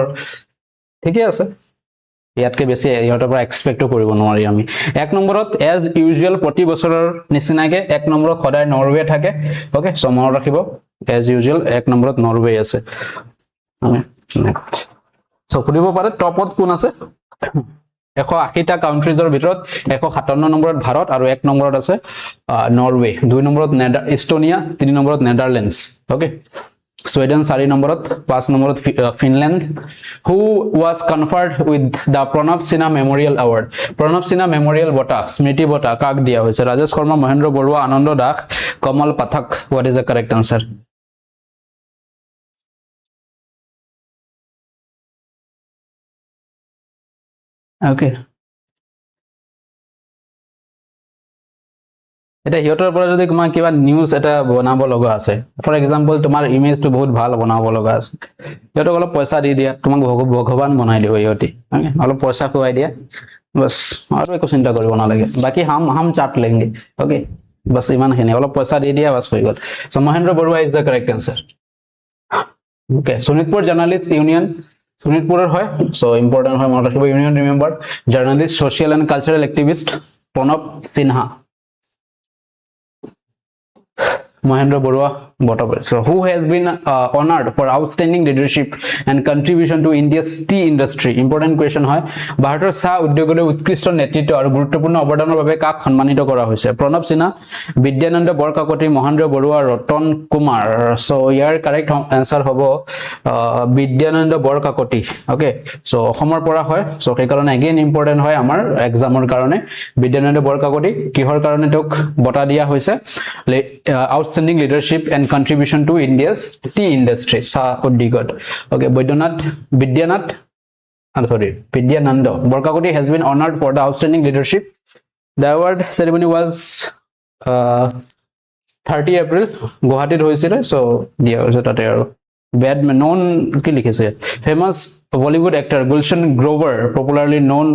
ঠিকই আছে ইয়াতকে বেছি ইহঁতৰ পৰা এক্সপেক্ট কৰিব নোৱাৰি আমি এক নম্বৰত এজ ইউজুৱেল প্ৰতি বছৰৰ নিচিনাকে এক নম্বৰত সদায় নৰৱে থাকে ওকে সো মনত ৰাখিব এজ ইউজুৱেল এক নম্বৰত নৰৱে আছে সো ফুৰিব পাৰে টপত কোন আছে 180টা কাউন্ট্ৰিজৰ ভিতৰত 157 নম্বৰত ভাৰত আৰু 1 নম্বৰত আছে নৰৱে 2 নম্বৰত ইষ্টনিয়া 3 নম্বৰত নেদাৰল্যান্ডছ ওকে Sweden 4 নম্বৰত 5 নম্বৰত Finland who was conferred with the Pranab Sinha Memorial Award Pranab Sinha Memorial bota smriti bota কাক দিয়া হৈছে ৰাজেশ শৰ্মা মহেন্দ্ৰ বৰুৱা আনন্দ দাস কমল পাঠক what is the correct answer okay এটা হিয়তৰ পৰা যদি তোমাৰ কিবা নিউজ এটা বনাব লগা আছে ফৰ এক্সাম্পল তোমাৰ ইমেজটো বহুত ভাল বনাব লগা আছে হিয়তক অলপ পইচা দি দিয়া তোমাক ভগৱান বনাই দিব হিয়তি অলপ পইচা খুৱাই দিয়া বস আৰু একো চিন্তা কৰিব নালাগে বাকি হাম চাট লেंगे ওকে বস ইমান হেনে অলপ পইচা দি দিয়া বস হৈ গল so Mahendra Borua is the correct answer okay Sonitpur journalist union শোণিতপুৰৰ হয় সো ইম্পৰ্টেন্ট হয় মনত ৰাখিব union remember journalist social and cultural activist Pranab Sinha Mahendra Borua Bottover. So, who has been honored for outstanding leadership and contribution to India's tea industry? Important question হয় ভাৰতৰ চাহ উদ্যোগৰ উৎকৃষ্ট নেতৃত্ব আৰু গুৰুত্বপূৰ্ণ অৱদানৰ বাবে কাক সন্মানিত কৰা হৈছে প্ৰণৱ সিনহা বিদ্যানন্দ বৰকাকতি মহেন্দ্ৰ বৰুৱা ৰতন কুমাৰ সো ইয়াৰ কাৰেক্ট আনসাৰ হ'ব বিদ্যানন্দ বৰকাকতি ওকে সো অসমৰ পৰা হয় সো সেই কাৰণে এগেইন ইম্পৰ্টেন্ট হয় আমাৰ এক্সামৰ কাৰণে বিদ্যানন্দ বৰকাকতি কিহৰ কাৰণে তেওঁক বঁটা দিয়া হৈছে outstanding leadership and contribution to India's tea industry চাহ উদ্যোগত okay Vidyananda Borkakoti has been honored for the outstanding leadership the award ceremony was 30 April Guwahati hoisile so dia hoise tate aru badman known ki likhise famous Bollywood actor Gulshan Grover popularly known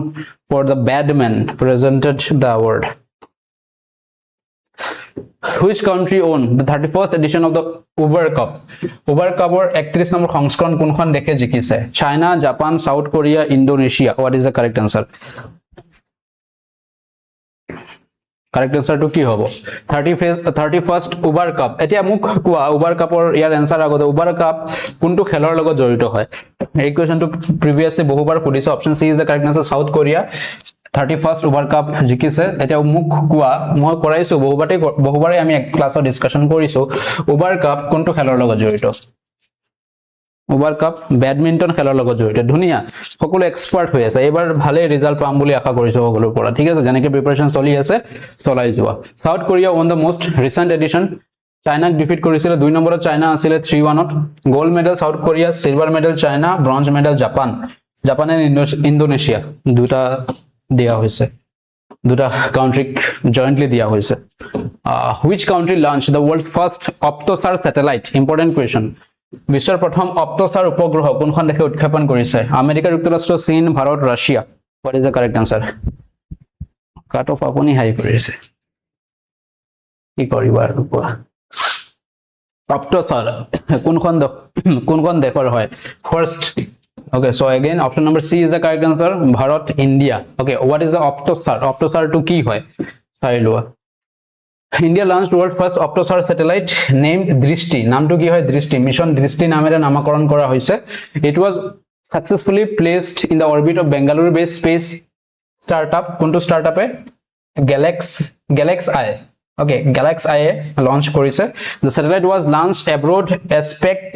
for the Badman presented the award Which country owned the 31st edition of the Uber Cup? Uber Cup or 31 number সংস্করণ কোনখন দেশে জিকিছে? China, Japan, South Korea, Indonesia. What is the correct answer? Correct answer to কি হ'ব? 31st Uber Cup. এতিয়া মোক কোৱা Uber Cup or year answer আগতে Uber Cup কোনটো খেলৰ লগত জড়িত হয়? এই কোৱেশ্চনটো প্ৰিভিয়াসলি বহুবাৰ সুধিছে option C is the correct answer South Korea. 31st Uber Cup জিকিছে এটা মুখ কোৱা মই কৰাইছো বহুবাৰে আমি এক ক্লাছত ডিসকাশন কৰিছো Uber Cup কোনটো খেলৰ লগত জড়িত Uber Cup ব্যাডমিন্টন খেলৰ লগত জড়িত ধুনিয়া সকলো এক্সপাৰ্ট হৈ আছে এবাৰ ভালে ৰিজাল্ট পাম বুলি আশা কৰিছো সকলোৰ পৰা ঠিক আছে যেনেকৈ প্ৰিপাৰেচন চলি আছে চলাই যোৱা South Korea on the most recent edition চাইনাক ডিফিট কৰিছিল 2 নম্বৰত চাইনা আছিল 3-1 gold medal South Korea silver medal China bronze medal Japan and Indonesia দুটা দিয়া হৈছে দুটা কাউন্ট্রি জয়েন্টলি দিয়া হৈছে which country launched the world first optosar satellite important question বিশ্বৰ প্ৰথম optosar উপগ্ৰহ কোনখন দেশে উৎক্ষেপণ কৰিছে আমেৰিকা যুক্তৰাষ্ট্ৰ চীন Bharat Russia what is the correct answer cut off আপুনি হাই কৰিছে কি কৰিবা আৰু কোৱা optosar কোনখন দেশৰ হয় first Okay, so again option number C is the correct answer Bharat India okay what is the optosar to ki hoy sai loa India launched world first optosar satellite named Drishti naam to ki hoy Drishti mission Drishti namere namakoron kora hoise it was successfully placed in the orbit of Bangalore based space startup kuntu startup e Galaxy okay Galaxy launch korise the satellite was launched abroad as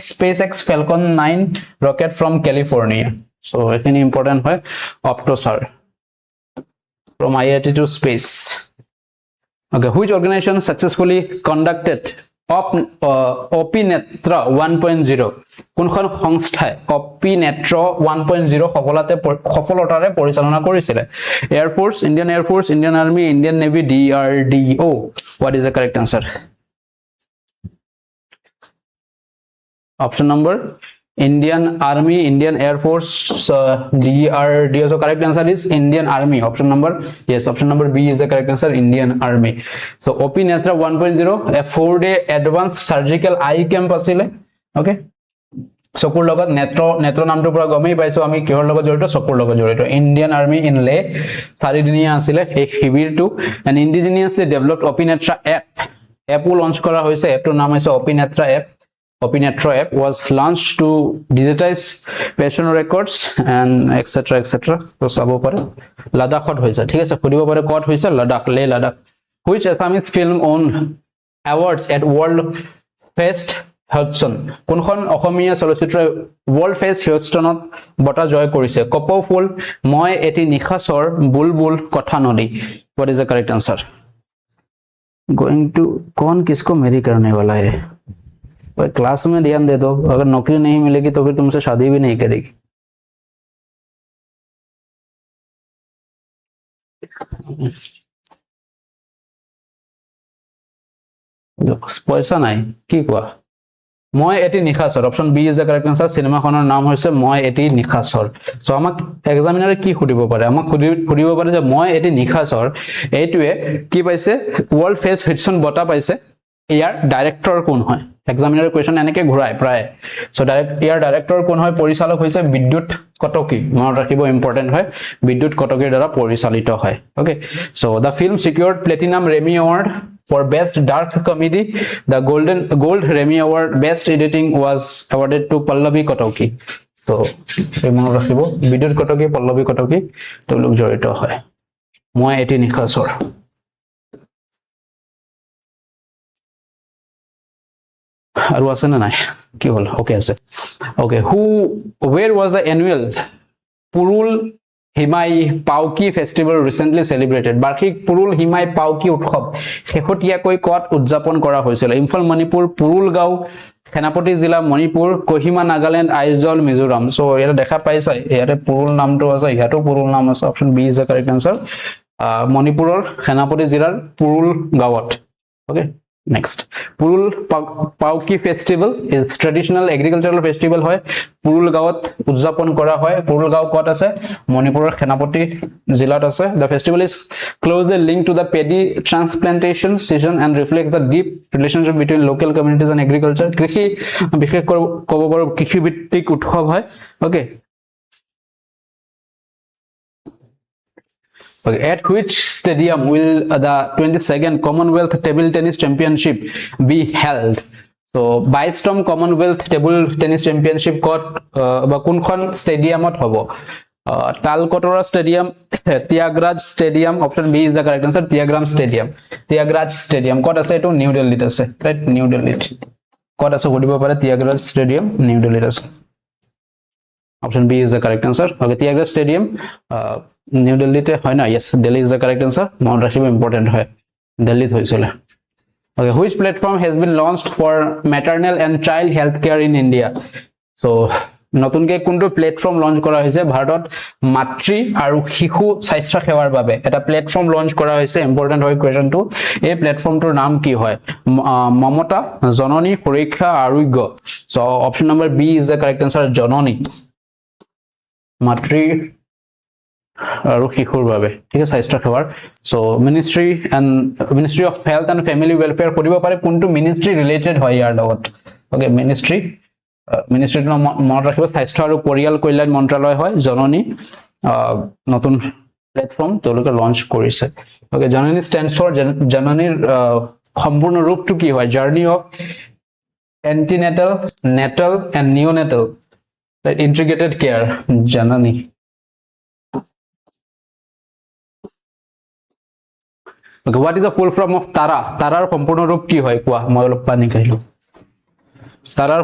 SpaceX Falcon 9 rocket from California so any important hoy optosar from IIT to space okay which organization successfully conducted OP-Netra 1.0 কোনখন সংস্থাই OP-Netra 1.0 সফলতাৰে পৰিচালনা কৰিছিল Air Force Indian Army Indian Navy DRDO what is the correct answer option number Indian Army Indian Air Force DRDO so correct answer is Indian Army option number yes option number B is the correct answer Indian Army so OP-Netra 1.0 a 4-day advanced surgical eye camp asile okay চকুৰ লগত নেত্ৰ নামটোৰ পৰা গমেই পাইছো আমি কিহৰ লগত জড়িত চকুৰ লগত জড়িত ইণ্ডিয়ান আৰ্মি ইন লে 4 দিনীয়া আছিল এই শিবিৰটো এণ্ড ইণ্ডিজিনিয়াছলি ডেভেলপড অপিনেত্ৰা এপও লঞ্চ কৰা হৈছে এপটোৰ নাম হৈছে অপিনেত্ৰা app was launched to digitize patient records and etc তো চাব পাৰে লাডাখত হৈছে ঠিক আছে খুদিব পাৰে কত হৈছে Ladakh which Assamese film won awards at World Fest Houston কোনখন অসমীয়া চলচ্চিত্ৰ World Fest Houstonত বঁটা জয় কৰিছে কপৌ ফুল মই এটি নিখাসৰ বুলবুল কথা নদী what is the correct answer going to कौन किसको मेरी करने वाला है भाई क्लास में ध्यान दे दो अगर नौकरी नहीं मिलेगी तो फिर तुमसे शादी भी नहीं करेगी पैसा নাই কি কোৱা মই এটি নিখাসৰ option B is the correct answer সিনেমাখনৰ নাম হৈছে মই এটি নিখাসৰ সো আমাক এক্সামিনাৰে কি খুদিব পাৰে আমাক খুদিব পাৰে যে মই এটি নিখাসৰ এইটোৱে কি পাইছে ওয়াৰ্ল্ড ফেস হিটসন বঁটা পাইছে ইয়াৰ ডাইৰেক্টৰ কোন হয় এক্সামিনাৰ কোৱেশ্চন এনেকে ঘুৰাই প্ৰায় সো ইয়াৰ ডাইৰেক্টৰ কোন হয় পৰিচালক হৈছে বিদ্যুৎ কটকী মনত ৰাখিব ইম্পৰ্টেন্ট হয় বিদ্যুৎ কটকীৰ দ্বাৰা পৰিচালিত হয় okay so the film secured platinum remi award for best dark comedy the gold Remy award best editing was awarded to Pallavi Kotoki so mone rakhibo bidyut kotoki Pallavi Kotoki to lok jorito hoy moi eti nikhasor aru ase na nai ki hol okay ase okay where was the annual Purul Himai Pauki festival recently celebrated বার্ষিক পুৰুল হিমাই পাউকি উৎসৱ শেহতীয়াকৈ কত উদযাপন কৰা হৈছিল ইম্ফল মণিপুৰ পুৰুল গাঁও সেনাপতি জিলা মণিপুৰ কোহিমা নাগালেণ্ড আইজল মিজোৰাম সো এটা দেখা পাইছে ইয়াতে পুৰুল নামটো আছে ইয়াতো পুৰুল নাম আছে option B is the correct answer মণিপুৰৰ সেনাপতি জিলাৰ পুৰুল গাঁৱত okay next Purul Pauki festival is traditional agricultural festival hoy Purul gaot udjapon kora hoy Purul gao kot ase Manipur Khenapati jilat ase the festival is closely linked to the paddy transplantation season and reflects the deep relationship between local communities and agriculture krishi bishek kobo paru krishi bhittik uthob hoy okay Okay, at which stadium will the 22nd Commonwealth Table Tennis Championship be held? So, 22nd Commonwealth Table Tennis Championship court ba kunkhon stadium ot hobo. Talkotora Stadium, Tiagraj Stadium. Option B is the correct answer. Tiagraj Stadium. Court ase to New Delhi ase. Right, New Delhi. Court ase hodibo pare Tiagraj Stadium, New Delhi ase. Option B is the correct answer. Okay, Tiagraj Stadium, New Delhi te hoy na. Yes, Delhi is the correct answer. Mount Rashiba important hoy. Delhi hoisile. Okay, which platform has been launched for maternal and child health care in India? So, নতুনকে কোনটো platform launch করা হয়েছে ভারতত মাতৃ আর শিশু স্বাস্থ্য সেৱাৰ বাবে এটা প্ল্যাটফৰ্ম লঞ্চ কৰা হয়েছে ইম্পৰ্টেন্ট হয় কোয়েশ্চনটো এই প্ল্যাটফৰ্মটোৰ নাম কি হয় মমতা Janani Suraksha Arogya so option number B is the correct answer জননী মাতৃ আৰু শিশুৰ বাবে ঠিক আছে স্বাস্থ্য সেৱাৰ so ministry of health and family welfare কৰিব পাৰে কোনটো মিনিষ্ট্ৰি ৰিলেটেড হয় ইয়াৰ লগত ওকে মিনিষ্ট্ৰি মনত ৰাখিব স্বাস্থ্য আৰু পৰিয়াল কল্যাণ মন্ত্ৰালয় হয় জননী নতুন প্ল্যাটফৰ্ম তেওঁলোকে লঞ্চ কৰিছে ওকে জননী স্ট্যান্ডস ফৰ জননীৰ সম্পূৰ্ণ ৰূপটো কি হয় journey of antenatal Natal and neonatal integrated care janani okay what is the full form of tarar সম্পূর্ণ রূপ কি হয় কোৱা মই অলপ পানী খাইলো tarar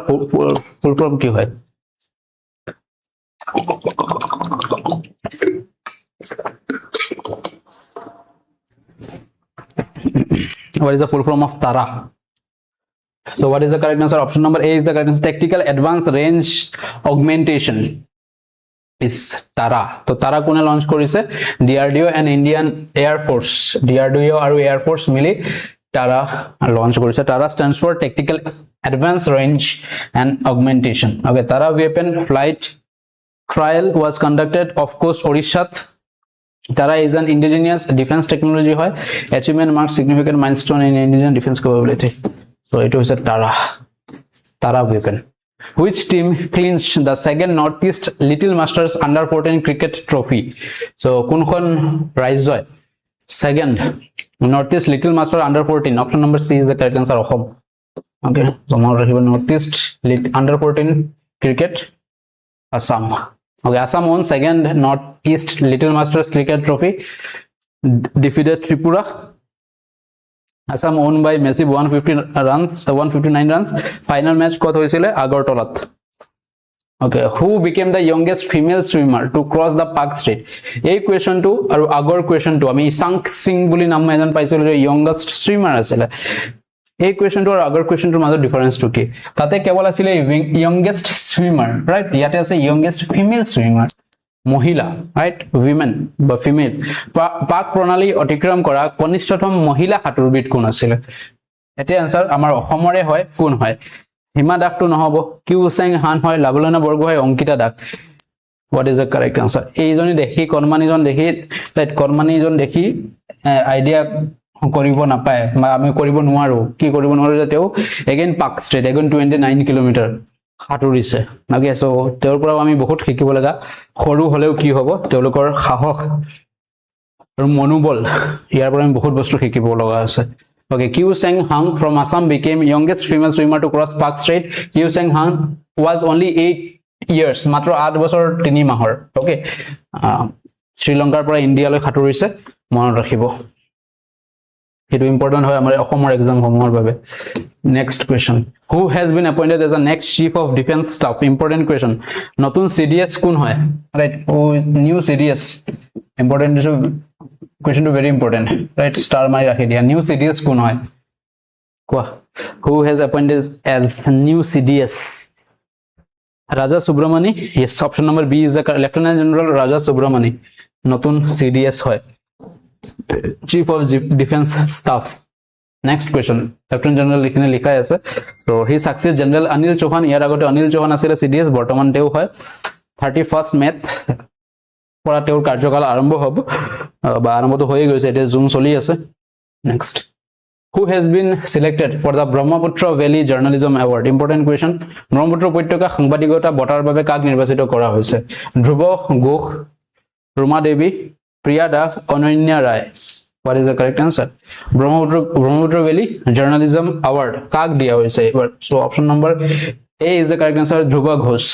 full form কি হয় what is the full form of tara So what is the correct answer? Option number A is the correct answer. Tactical Advanced Range Augmentation is TARA. So TARA kone launch korise DRDO and Indian Air Force. DRDO aru Air Force mili TARA launch korise. TARA stands for Tactical Advanced Range and Augmentation. Okay, TARA weapon flight trial was conducted off coast Odisha. TARA is an indigenous defense technology. Achievement marks significant milestone in indigenous defense capability. So it was a TARA weapon. Which team clinched the second Northeast Little Masters Under 14 cricket trophy? So kunkhon raijoi second Northeast Little Master Under 14. Option number C is the correct answer. Ahom. Okay, so now Northeast Under 14 cricket Assam. Okay, Assam won second Northeast Little Masters cricket trophy, defeated Tripura. Assam won by massive 159 runs. Final match kot hoisile Agartalat. Okay, who became the youngest female swimmer to cross the Park Strait? A question to aru agor question to ami Sank Singh boli nam ejon paisilo youngest swimmer asile. A question to aru agor question to majo difference to ki tate kebol asile youngest swimmer, right? Yate ase youngest female swimmer, মহিলা, right, women বা female. পাক প্ৰণালী অতিক্ৰম কৰা কনিষ্ঠতম মহিলা সাঁতোৰবিদ কোন আছিল? এতে আনসাৰ আমাৰ অসমৰে হয়, কোন হয়? হিমা দাসটো নহব, কিউ চেং হান হয়, Lovlina Borgohain, Ankita Das. What is the correct answer? এইজনী দেখি কণমানিজন দেখি, ৰাইট, কণমানিজন দেখি আইডিয়া কৰিব নাপায় বা আমি কৰিব নোৱাৰো, কি কৰিব নোৱাৰো যে তেওঁ again Palk strait again 29 kilometre সাঁতুৰিছে। অকে, সো তেওঁৰ পৰা আমি বহুত শিকিব লগা, সৰু হলেও কি হ'ব তেওঁলোকৰ সাহস আৰু মনোবল, ইয়াৰ পৰা আমি বহুত বস্তু শিকিব লগা আছে। Okay, Kyu Seng Hang from Assam became youngest female swimmer to cross Park Strait. Kyu Seng Hang was only 8 years, মাত্ৰ 8 বছৰ 3 মাহৰ। Okay, শ্ৰীলংকাৰ পৰা ইণ্ডিয়ালৈ সাঁতুৰিছে, মনত ৰাখিব, সেইটো ইম্পৰ্টেন্ট হয় আমাৰ অসমৰ এক্সাম সমূহৰ বাবে। Next question, who has been appointed as a next chief of defence staff? Important question. নতুন CDS কোন হয়? Right, new CDS important, question to very important, right? Star mari rakhi dia. New CDS কোন হয়? কোৱা, who has appointed as new CDS? Raja Subramani. Yes, option number B is the Lieutenant General Raja Subramani নতুন CDS হয়, Chief of Defense Staff. Next question, Lieutenant General লিখনে লিখাই আছে, so he succeeds General Anil Chauhan. ইয়াৰ আগতে অনিল চৌহান আছিল CDS, বৰ্তমান তেওঁ হয় 31st May পৰা তেওঁৰ কাৰ্যকাল আৰম্ভ হ'ব বা আৰম্ভটো হৈ গৈছে, এটা জুন চলি আছে। Next, who has been selected for the Brahmaputra Valley Journalism Award? Important question. Brahmaputra উপত্যকা সাংবাদিকতা বঁটাৰ বাবে কাক নিৰ্বাচিত কৰা হৈছে? ধ্ৰুৱ ঘোষ, ৰুমা দেৱী, প্ৰিয়া দাস, অনন্যা ৰায়। What is the correct answer? Brahmaputra Valley Journalism Award কাক দিয়া হৈছে এবাৰ? So option number A is the correct answer, Dhruv Ghosh.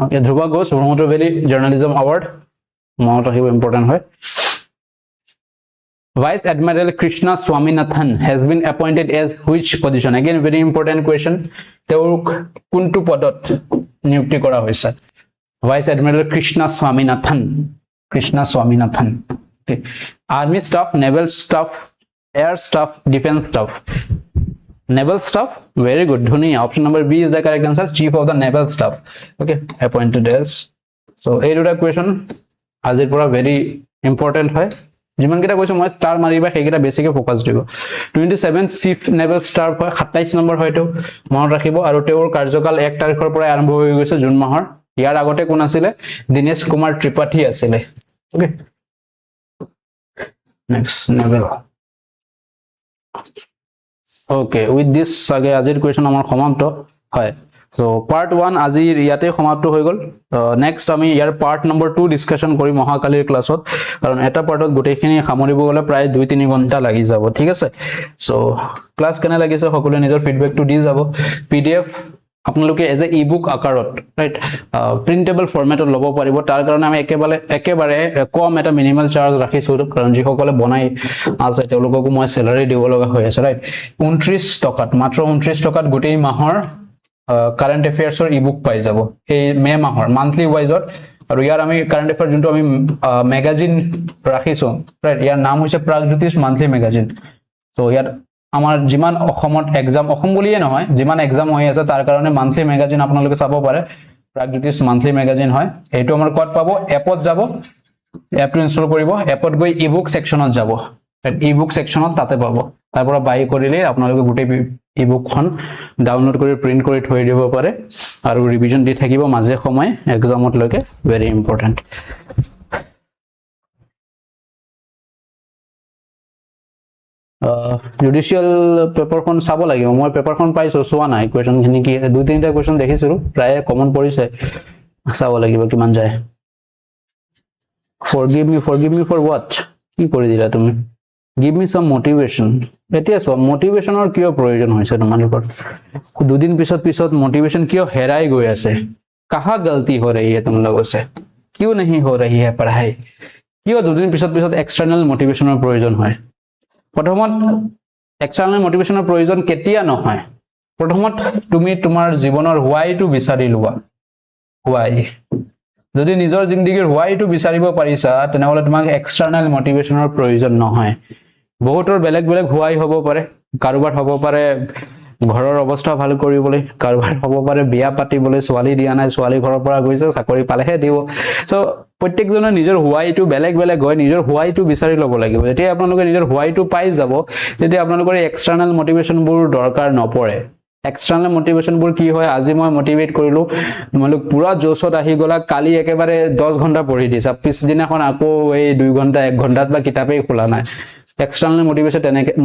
Okay, Dhruv Ghosh, Brahmaputra Valley Journalism Award, মনত ৰাখিব, ইম্পৰ্টেন্ট হয়। Vice Admiral Krishna Swaminathan has been appointed as which position? Again, very important question. তেওঁক কোনটো পদত নিযুক্তি কৰা হৈছে? Vice Admiral Krishna Swaminathan. Okay. Army staff, naval staff, air staff, defense staff. Naval staff, very good, dhuniya. Option number B is the correct answer, Chief of the Naval Staff. Okay, appointed as. So এই দুটা question আজিৰ পৰা very important হয়, যিমান কেইটা কৈছো মই star মাৰিবা সেইকেইটা বেছিকে ফোকাস দিব। 27th Chief Naval Staff হয়, 27 নম্বৰ হয়তো মনত ৰাখিব, আৰু তেওঁৰ কাৰ্যকাল 1 তাৰিখৰ পৰা আৰম্ভ হৈ গৈছে, জুন মাহৰ। ইয়াৰ আগতে কোন আছিলে? দীনেশ কুমাৰ ত্ৰিপাঠী আছিলে। Okay, next, naval. Okay, with this sage আজিৰ question আমাৰ সমাপ্ত হয়। So part 1 আজিৰ ইয়াতে সমাপ্ত হৈ গল। নেক্সট আমি ইয়াৰ পাৰ্ট নম্বৰ 2 ডিসকাশন কৰিম মহাকালিৰ ক্লাছত, কাৰণ এটা পাৰ্টত গোটেইখিনি সামৰিব গলে প্ৰায় 2-3 ঘণ্টা লাগি যাব, ঠিক আছে? সো ক্লাস কেনে লাগিছে সকলোৱে নিজৰ ফিডবেকটো দি যাব। PDF আপোনালোকে এজ এ ইবুক আকাৰত, ৰাইট, প্ৰিন্টেবল ফৰমেটত ল'ব পাৰিব। তাৰ কাৰণে আমি একেবাৰে কম এটা মিনিমাল চাৰ্জ ৰাখিছো, কাৰণ যিসকলে বনাই আছে তেওঁলোককো মই স্যালাৰি দিব লগা হৈ আছে, ৰাইট। 29 টকাত, মাত্ৰ 29 টকাত গোটেই মাহৰ কাৰেন্ট এফেয়াৰ্সৰ ইবুক পাই যাব এই মে মাহৰ মান্থলি ওয়াইজত। আৰু ইয়াৰ আমি কাৰেন্ট এফেয়াৰ যোনটো আমি ম্যাগাজিন ৰাখিছো, ৰাইট, ইয়াৰ নাম হৈছে প্ৰাগজ্যোতিষ মান্থলি ম্যাগাজিন। সো ইয়াত আমাৰ যিমান অসমত এক্সাম, অসম বুলিয়ে নহয় যিমান এক্সাম হৈ আছে তাৰ কাৰণে মান্থলি ম্যাগাজিন আপোনালোকে চাব পাৰে, প্ৰাগজ্যোতিষ মান্থলি ম্যাগাজিন হয়। এইটো আমাৰ ক'ত পাব? এপত যাব, এপটো ইনষ্টল কৰিব, এপত গৈ ইবুক সেকশনত যাব, ইবুক সেকশনত তাতে পাব। তাৰ পৰা বাই কৰিলে আপোনালোকে গোটেই ইবুকখন ডাউনলোড কৰি প্ৰিন্ট কৰি থৈ দিব পাৰে, আৰু ৰিভিজন দি থাকিব মাজে সময়ে এক্সামত লৈকে, ভেৰি ইম্পৰ্টেন্ট। জুডিশিয়াল পেপাৰখন চাব লাগিব মই পেপাৰখন পাইছো চোৱা নাই কোৱেশ্চনখিনি কি দুই তিনিটা কোৱেশ্চন দেখিছিলো প্ৰায় কমন পৰিছে চাব লাগিব কিমান যায় forgive me for what কি কৰি দিলা তুমি give me some motivation এতিয়া সব মোটিভেশনৰ কিয় প্ৰয়োজন হৈছে তোমালোকৰ দুদিন পিছত মোটিভেশন কিয় হেৰাই গৈ আছে कहाँ गलती हो रही है तुम लोगों से क्यों नहीं हो रही है पढ़ाई क्यों दुदिन पिছত एक्सटर्नल मोटिवेशनर प्रयोजन হয় প্ৰথমত एक्सटर्नल मोटिवेशनर प्रयोजन কেতিয়া নহয় প্ৰথমত তুমি তোমাৰ জীৱনৰ why টো বিচাৰি লোৱা why যদি নিজৰ জিন্দগীৰ why টো বিচাৰিব পাৰিছা তেনেহলে তোমাক एक्सटर्नल मोटिवेशनर प्रयोजन নহয় বহুতৰ বেলেগ বেলেগ why হ'ব পাৰে কাৰোবাৰ হ'ব পাৰে ঘৰৰ অৱস্থা ভাল কৰিবলৈ কাৰোবাৰ হ'ব পাৰে বিয়া পাতিবলৈ ছোৱালী দিয়া নাই ছোৱালী ঘৰৰ পৰা গৈছে চাকৰি পালেহে দিব সো প্ৰত্যেকজনৰ নিজৰ হোৱাইটো বেলেগ বেলেগ হয় নিজৰ হোৱাইটো বিচাৰি ল'ব লাগিব যেতিয়া আপোনালোকে নিজৰ হোৱাইটো পাই যাব তেতিয়া আপোনালোকৰ এক্সটাৰ্নাল মোটিভেশন বোৰ দৰকাৰ নপৰে एक्सटर्नल मोटिवेशन বোৰ কি হয় আজি মই মোটিভেট কৰিলো তোমালোক পুৰা জোশত আহি গলা কালি একেবাৰে 10 ঘন্টা পঢ়ি দিছা পিছ দিনাখন আকৌ এই 2 ঘন্টা 1 ঘন্টাত বা কিতাপেই খোলা নাই एक्सटर्नल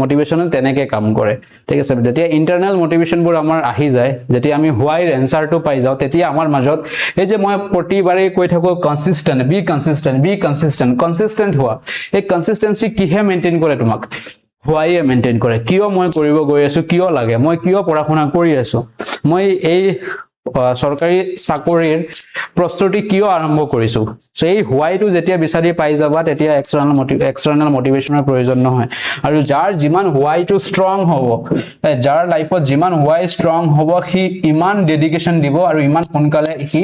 मोटिवेशन তেনেকে কাম কৰে ঠিক আছে যেতিয়া ইন্টাৰনাল মোটিভেশন বোৰ আমাৰ আহি যায় যেতিয়া আমি হোৱাইৰ এনসাৰটো পাই যাও তেতিয়া আমাৰ মাজত এই যে মই প্ৰতিবাৰে কৈ থাকো কনসিস্টেন্ট হোৱা এই কনসিস্টেন্সি কিহে মেইনটেইন কৰে তোমাক হোৱাই মেইনটেইন কৰে কিয় মই কৰিব গৈ আছো কিয় লাগে মই কিয় পঢ়াশুনা কৰি আছো মই এই সৰকাৰি চাকৰিৰ প্ৰস্তুতি কিয় আৰম্ভ কৰিছো সো এই হোৱাইটো যেতিয়া বিচাৰি পাই যাবা তেতিয়া एक्सटर्नल মোটিভেশনৰ প্ৰয়োজন নহয় আৰু যাৰ যিমান হোৱাইটো ষ্ট্ৰং হ'ব যাৰ লাইফত যিমান হোৱাই ষ্ট্ৰং হ'ব সি ইমান ডেডিকেশন দিব আৰু ইমান সোনকালে সি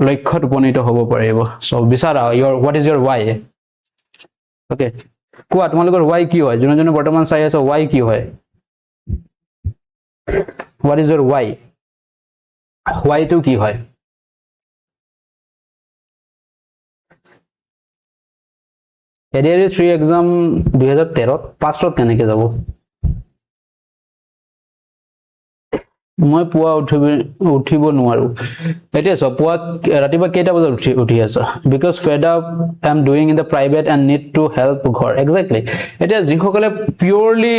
লক্ষ্যত উপনীত হ'ব পাৰিব সো বিচাৰা what is your why okay কোৱা তোমালোকৰ why কি হয় যোনে বৰ্তমান চাই আছে why কি হয় what is your why why to কি হয় ADRE 3 exam 2013 পাছত কেনেকে যাব মই পুৱা উঠিব নোৱাৰো এতিয়া সব পুৱা ৰাতিবা কেইটা বজাত উঠি আছা because fed up I'm doing in the private and need to help ঘৰ exactly এতিয়া যিসকলে পিওৰলি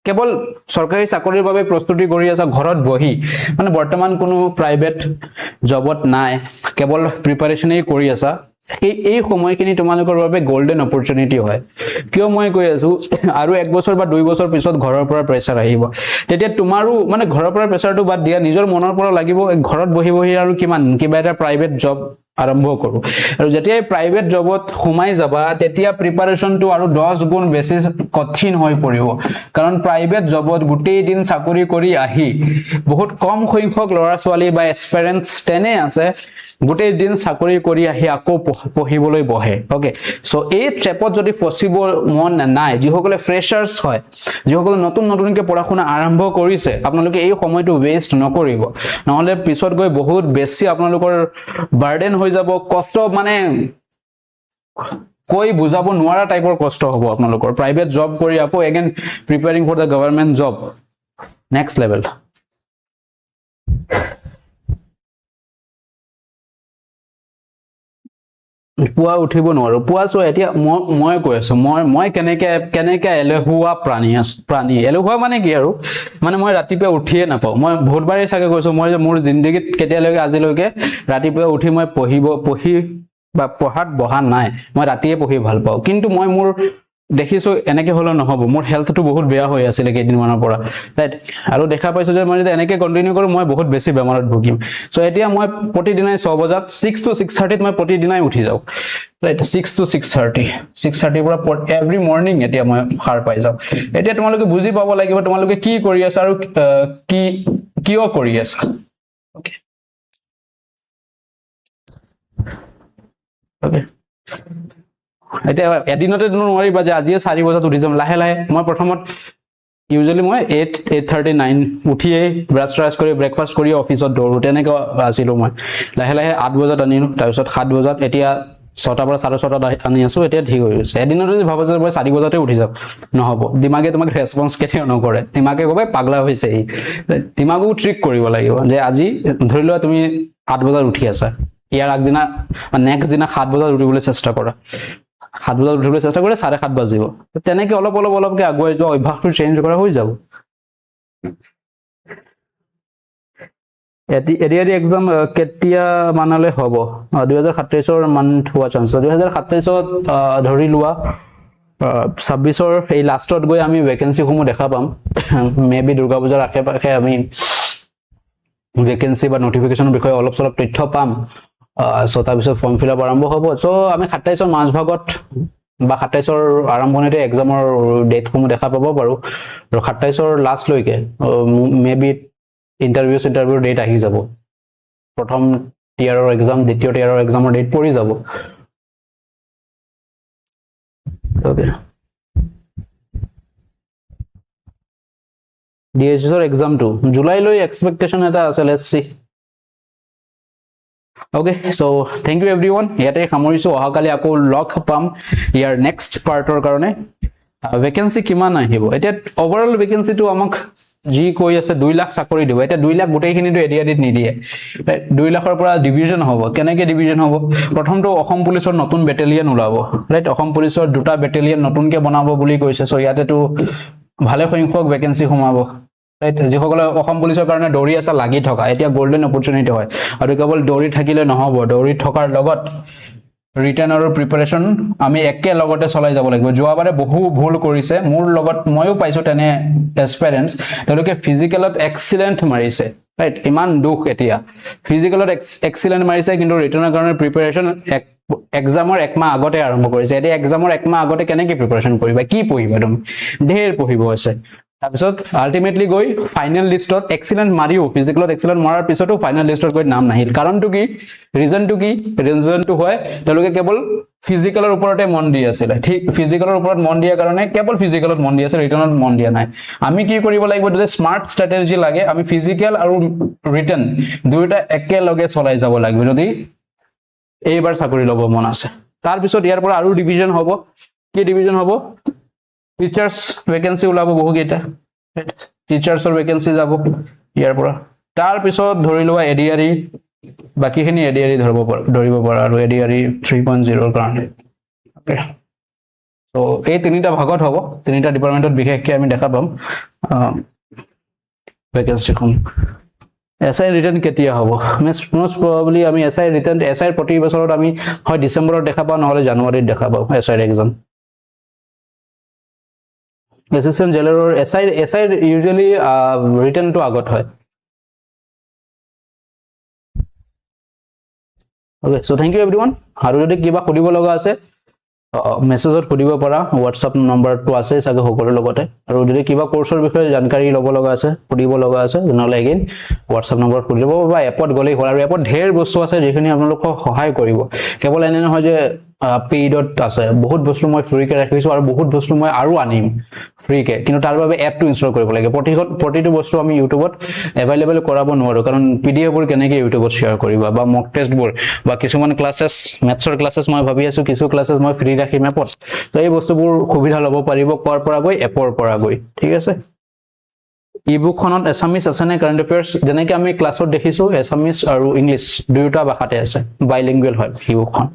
কেৱল সৰকাৰি চাকৰিৰ বাবে প্ৰস্তুতি কৰি আছে ঘৰত বহি মানে বৰ্তমান কোনো প্ৰাইভেট জবত নাই কেৱল প্ৰিপাৰেচনই কৰি আছে এই সময়খিনি তোমালোকৰ বাবে গোল্ডেন অপৰচুনিটি হয় কিয় মই কৈ আছো আৰু 1 বছৰ বা 2 বছৰ পিছত ঘৰৰ পৰা প্ৰেছাৰ আহিব তেতিয়া তোমাৰো মানে ঘৰৰ পৰা প্ৰেছাৰটো বাদ দিয়া নিজৰ মনৰ পৰা লাগিব ঘৰত বহি আৰু কিবা এটা প্ৰাইভেট জব আৰম্ভ কৰো আৰু যেতিয়া প্ৰাইভেট জবত সোমাই যাবা তেতিয়া প্ৰিপাৰেচনটো আৰু 10 গুণ বেছি কঠিন হৈ পৰিব কাৰণ প্ৰাইভেট জবত গোটেই দিন চাকৰি কৰি আহি বহুত কম সংখ্যক ল'ৰা ছোৱালী বা এক্সপেৰিয়েন্স তেনে আছে গোটেই দিন চাকৰি কৰি আহি আকৌ পঢ়িবলৈ বহে ওকে সো এই ট্ৰেপত যদি পসিবল মন নাই যিসকলে ফ্ৰেশাৰ্স হয় যিসকলে নতুনকৈ পঢ়াশুনা আৰম্ভ কৰিছে আপোনালোকে এই সময়টো ওয়েষ্ট নকৰিব নহলে পিছত গৈ বহুত বেছি আপোনালোকৰ বাৰ্ডেন হৈ যাব কষ্ট মানে কৈ বুজাব নোৱাৰা টাইপৰ কষ্ট হ'ব আপোনালোকৰ প্ৰাইভেট জব কৰি আকৌ again preparing for the government job next level পুৱা উঠিব নোৱাৰো পুৱা সো এতিয়া মই কৈ আছো মই কেনেকে এলেহুৱা প্ৰাণী এলেহুৱা মানে কি আৰু মানে মই ৰাতিপুৱা উঠিয়ে নাপাও মই বহুতবাৰেই চাগে কৈছো মই যে মোৰ জিন্দগীত কেতিয়ালৈকে আজিলৈকে ৰাতিপুৱা উঠি মই পঢ়ি বা পঢ়াত বহা নাই মই ৰাতিয়ে পঢ়ি ভাল পাও কিন্তু মই মোৰ দেখিছো এনেকে হলো নহব মোৰ হেলথটো বহুত বেয়া হৈ আছিল কেইদিন মানৰ পৰা ৰাইট আৰু দেখা পাইছো যে মই যদি এনেকে কন্টিনিউ কৰো মই বহুত বেছি বেমাৰত ভুগিম সো এতিয়া মই প্ৰতিদিনাই 6 বজাত 6 to 6:30 মই প্ৰতিদিনাই উঠি যাও ৰাইট 6 to 6:30 পৰা এভৰি মৰ্নিং এতিয়া মই সাৰ পাই যাও এতিয়া তোমালোকে বুজি পাব লাগিব তোমালোকে কি কৰি আছা আৰু কিয় কৰি আছা ওকে ওকে এতিয়া এদিনতে নোৱাৰিবা যে আজি 4 বজাত উঠি যাম লাহে লাহে মই প্ৰথমত ইউজুৱেলি মই 8:39 উঠিয়ে ব্ৰাছ কৰি ব্ৰেকফাষ্ট কৰি অফিসত দৌৰো তেনেকৈ আছিলো মই লাহে লাহে 8 বজাত আনিলো তাৰ পিছত 7 বজাত এতিয়া 6টা পৰা 6:30 আনি আছো এতিয়া ঠিক হৈ গৈছে এদিনতে যদি ভাবা যে মই 4 বজাতে উঠি যাম নহব দিমাগে তোমাক ৰেসপন্স কেতিয়াও নকৰে দিমাগে কবে পাগলা হৈছে এই দিমাগো ট্ৰিক কৰিব লাগিব যে আজি ধৰি লোৱা তুমি 8 বজাত উঠি আছা ইয়াৰ আগদিনা নেক্সট দিনা 7 বজাত উঠিবলৈ চেষ্টা কৰা 7 বজাত উঠিবলৈ চেষ্টা কৰিলে 7:30 বাজিব তেনেকৈ অলপকৈ আগুৱাই যোৱা অভ্যাসটো চেঞ্জ কৰা হৈ যাব ADRE এক্সাম কেতিয়া মানলে হ'ব 2027 ৰ মান্থ হোৱা চান্স 2027 ত ধৰি লোৱা 26 ৰ এই লাষ্টত গৈ আমি ভেকেন্সি সমূহ দেখা পাম মেবি দুৰ্গা পূজাৰ আশে-পাশে আমি ভেকেন্সি বা নোটিফিকেশনৰ বিষয়ে অলপ চলপ তথ্য পাম সো তাৰ পিছত ফৰ্ম ফিল আপ আৰম্ভ হ'ব সো আমি 27 ৰ মাজভাগত বা 27 ৰ আৰম্ভণিতে এক্সামৰ ডেট সমূহ দেখা পাব পাৰো আৰু 27 ৰ লাষ্ট লৈকে মেবি ইন্টাৰভিউ ডেট আহি যাব প্ৰথম টিয়াৰৰ এক্সাম দ্বিতীয় টিয়াৰৰ এক্সামৰ ডেট পৰি যাব ওকে DSS ৰ এক্সামটো জুলাই লৈ এক্সপেক্টেশন এটা আছে let's see okay so thank you everyone ইয়াতে সামৰিছো অহাকালি আকৌ লগ পাম ইয়াৰ নেক্সট পাৰ্টৰ কাৰণে ভেকেন্সি কিমান আহিব এটা ওভাৰঅল ভেকেন্সিটো আমাক জি কৈ আছে 2 লাখ চাকৰি দিব এটা 2 লাখ গোটেইখিনিটো এডিআৰডিত নিদিয়ে 2 লাখৰ পৰা ডিভিজন হ'ব কেনেকৈ ডিভিজন হ'ব প্ৰথমটো অসম পুলিচৰ নতুন বেটেলিয়ন ওলাব ৰাইট অসম পুলিচৰ দুটা বেটেলিয়ন নতুনকৈ বনাব বুলি কৈছে সো ইয়াতেটো ভালে সংখ্যক ভেকেন্সি সোমাব ৰাইট যিসকলে অসম পুলিচৰ কাৰণে দৌৰি আছে লাগি থকা এতিয়া গোল্ডেন অপৰচুনিটি হয় আৰু কেৱল দৌৰি থাকিলে নহব দৌৰি থকাৰ লগত ৰিটাৰ্নৰ প্ৰিপাৰেচন আমি একে লগতে চলাই যাব লাগিব যোৱাবাৰে বহু ভুল কৰিছে মোৰ লগত ময়ো পাইছো তেনে এক্সপেৰিয়েন্স তেওঁলোকে ফিজিক্যালত এক্সিলেন্ট মাৰিছে ৰাইট ইমান দুখ এতিয়া ফিজিক্যালত এক্সিলেন্ট মাৰিছে কিন্তু ৰিটাৰ্নৰ কাৰণে প্ৰিপাৰেচন এক্সামৰ এক মাহ আগতে আৰম্ভ কৰিছে এতিয়া এক্সামৰ এক মাহ আগতে কেনেকৈ প্ৰিপাৰেচন কৰিবা কি পঢ়িবা তুমি ঢেৰ পঢ়িব আছে তাৰপিছত আলটিমেটলি গৈ ফাইনেল লিষ্টত এক্সিলেন্ট মাৰিও ফিজিক্যালত এক্সিলেন্ট মাৰাৰ পিছতো ফাইনেল লিষ্টত গৈ নাম নাহিল কাৰণটো কি ৰিজনটো হয় তেওঁলোকে কেৱল ফিজিক্যালৰ ওপৰতে মন দি আছিল ঠিক ফিজিক্যালৰ ওপৰত মন দিয়া কাৰণে কেৱল ফিজিক্যালত মন দি আছে ৰিটাৰ্নত মন দিয়া নাই আমি কি কৰিব লাগিব যে স্মাৰ্ট ষ্ট্ৰেটেজি লাগে আমি ফিজিক্যাল আৰু ৰিটাৰ্ন দুয়োটা একেলগে চলাই যাব লাগিব যদি এইবাৰ চাকৰি ল'ব মন আছে তাৰ পিছত ইয়াৰ পৰা আৰু ডিভিজন হ'ব কি ডিভিজন হ'ব টিচাৰ্স ভেকেন্সি ওলাব বহুকেইটা টিচাৰ্সৰ ভেকেন্সি যাব ইয়াৰ পৰা তাৰ পিছত ধৰি লোৱা এডিআৰই বাকিখিনি এডিআৰই ধৰিব পৰা আৰু এডিআৰই 3.0 ৰ কাৰণে ওকে সো এই তিনিটা ভাগত হ'ব তিনিটা ডিপাৰ্টমেন্টত বিশেষকৈ আমি দেখা পাম ভেকেন্সি খন এসআই ৰিটাৰ্ণ কেতিয়া হ'ব মোষ্ট প্ৰবাবলি আমি এসআই ৰিটাৰ্ণ এসআই প্ৰতি বছৰত আমি হয় ডিসেম্বৰত দেখা পাওঁ নহলে জানুৱাৰীত দেখা পাওঁ এসআই এক্সাম এসিস্টেন্ট জেলাৰৰ এসআই ইউজুৱেলি ৰিটাৰ্ণটো আগত হয় okay so thank you everyone আৰু যদি কিবা সুধিব লগা আছে মেছেজত সুধিব পৰা হোৱাটছআপ নম্বৰটো আছে সাগে সকলৰ লগতে আৰু যদি কিবা কোৰ্সৰ বিষয়ে জানকাৰী ল'ব লগা আছে সুধিব লগা আছে নহলে এগেইন হোৱাটছআপ নম্বৰ সুধিব বা এপত গলেই হ'ল আৰু এপত ঢেৰ বস্তু আছে যিখিনি আপোনালোকক সহায় কৰিব কেৱল এনে নহয় যে পেইডত আছে বহুত বস্তু মই ফ্ৰীকে ৰাখিছো আৰু বহুত বস্তু মই আৰু আনিম ফ্ৰীকে কিন্তু তাৰ বাবে এপটো ইনষ্টল কৰিব লাগে প্ৰতিটো বস্তু আমি ইউটিউবত এভেইলেবল কৰাব নোৱাৰো কাৰণ পিডিএফ বোৰ কেনেকৈ ইউটিউবত শেয়াৰ কৰিবা বা মক টেষ্ট বোৰ বা কিছুমান ক্লাसेছ মেথছৰ ক্লাছেছ মই ভাবি আছো কিছু ক্লাছেছ মই ফ্ৰী ৰাখিম এপত তো এই বস্তুবোৰ সুবিধা ল'ব পাৰিব কৰ পৰা গৈ এপৰ পৰা গৈ ঠিক আছে ইবুক খনত এছামিজ আছে নে কাৰেন্ট এফেয়াৰ্স যেনেকৈ আমি ক্লাছত দেখিছো এছামিজ আৰু ইংলিশ দুয়োটা ভাষাতে আছে বাইলিংগুৱেল হয় ইবুকখন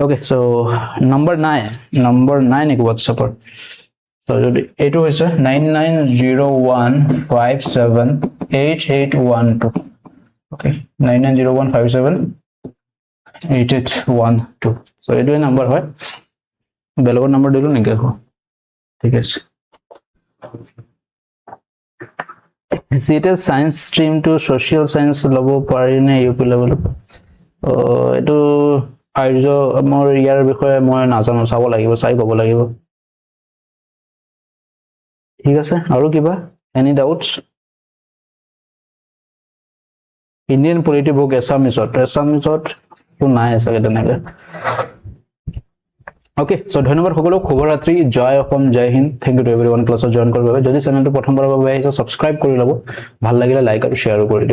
Okay, so number 9 ek WhatsApp par. So jodi etu hoise 9901578812. Okay, 9901578812. So etu number hoy. Below number dilu niki ho. Thik ase. CTS science stream to social science lobo pari ne UP level. Etu আইজ মোৰ ইয়াৰ বিষয়ে মই নাজানো চাব লাগিব চাই ক'ব লাগিব ঠিক আছে আৰু কিবা any doubts Indian polity book এছামিজত তো নাই আছে তেনেকৈ ওকে সো ধন্যবাদ সকলো শুভৰাত্ৰি জয় অসম জয় Hind thank you to everyone ক্লাছত জয়েন কৰাৰ বাবে যদি চেনেলটো প্ৰথমবাৰৰ বাবে আহিছে সাবস্ক্ৰাইব কৰি ল'ব ভাল লাগিলে লাইক আৰু শ্বেয়াৰ কৰি দিব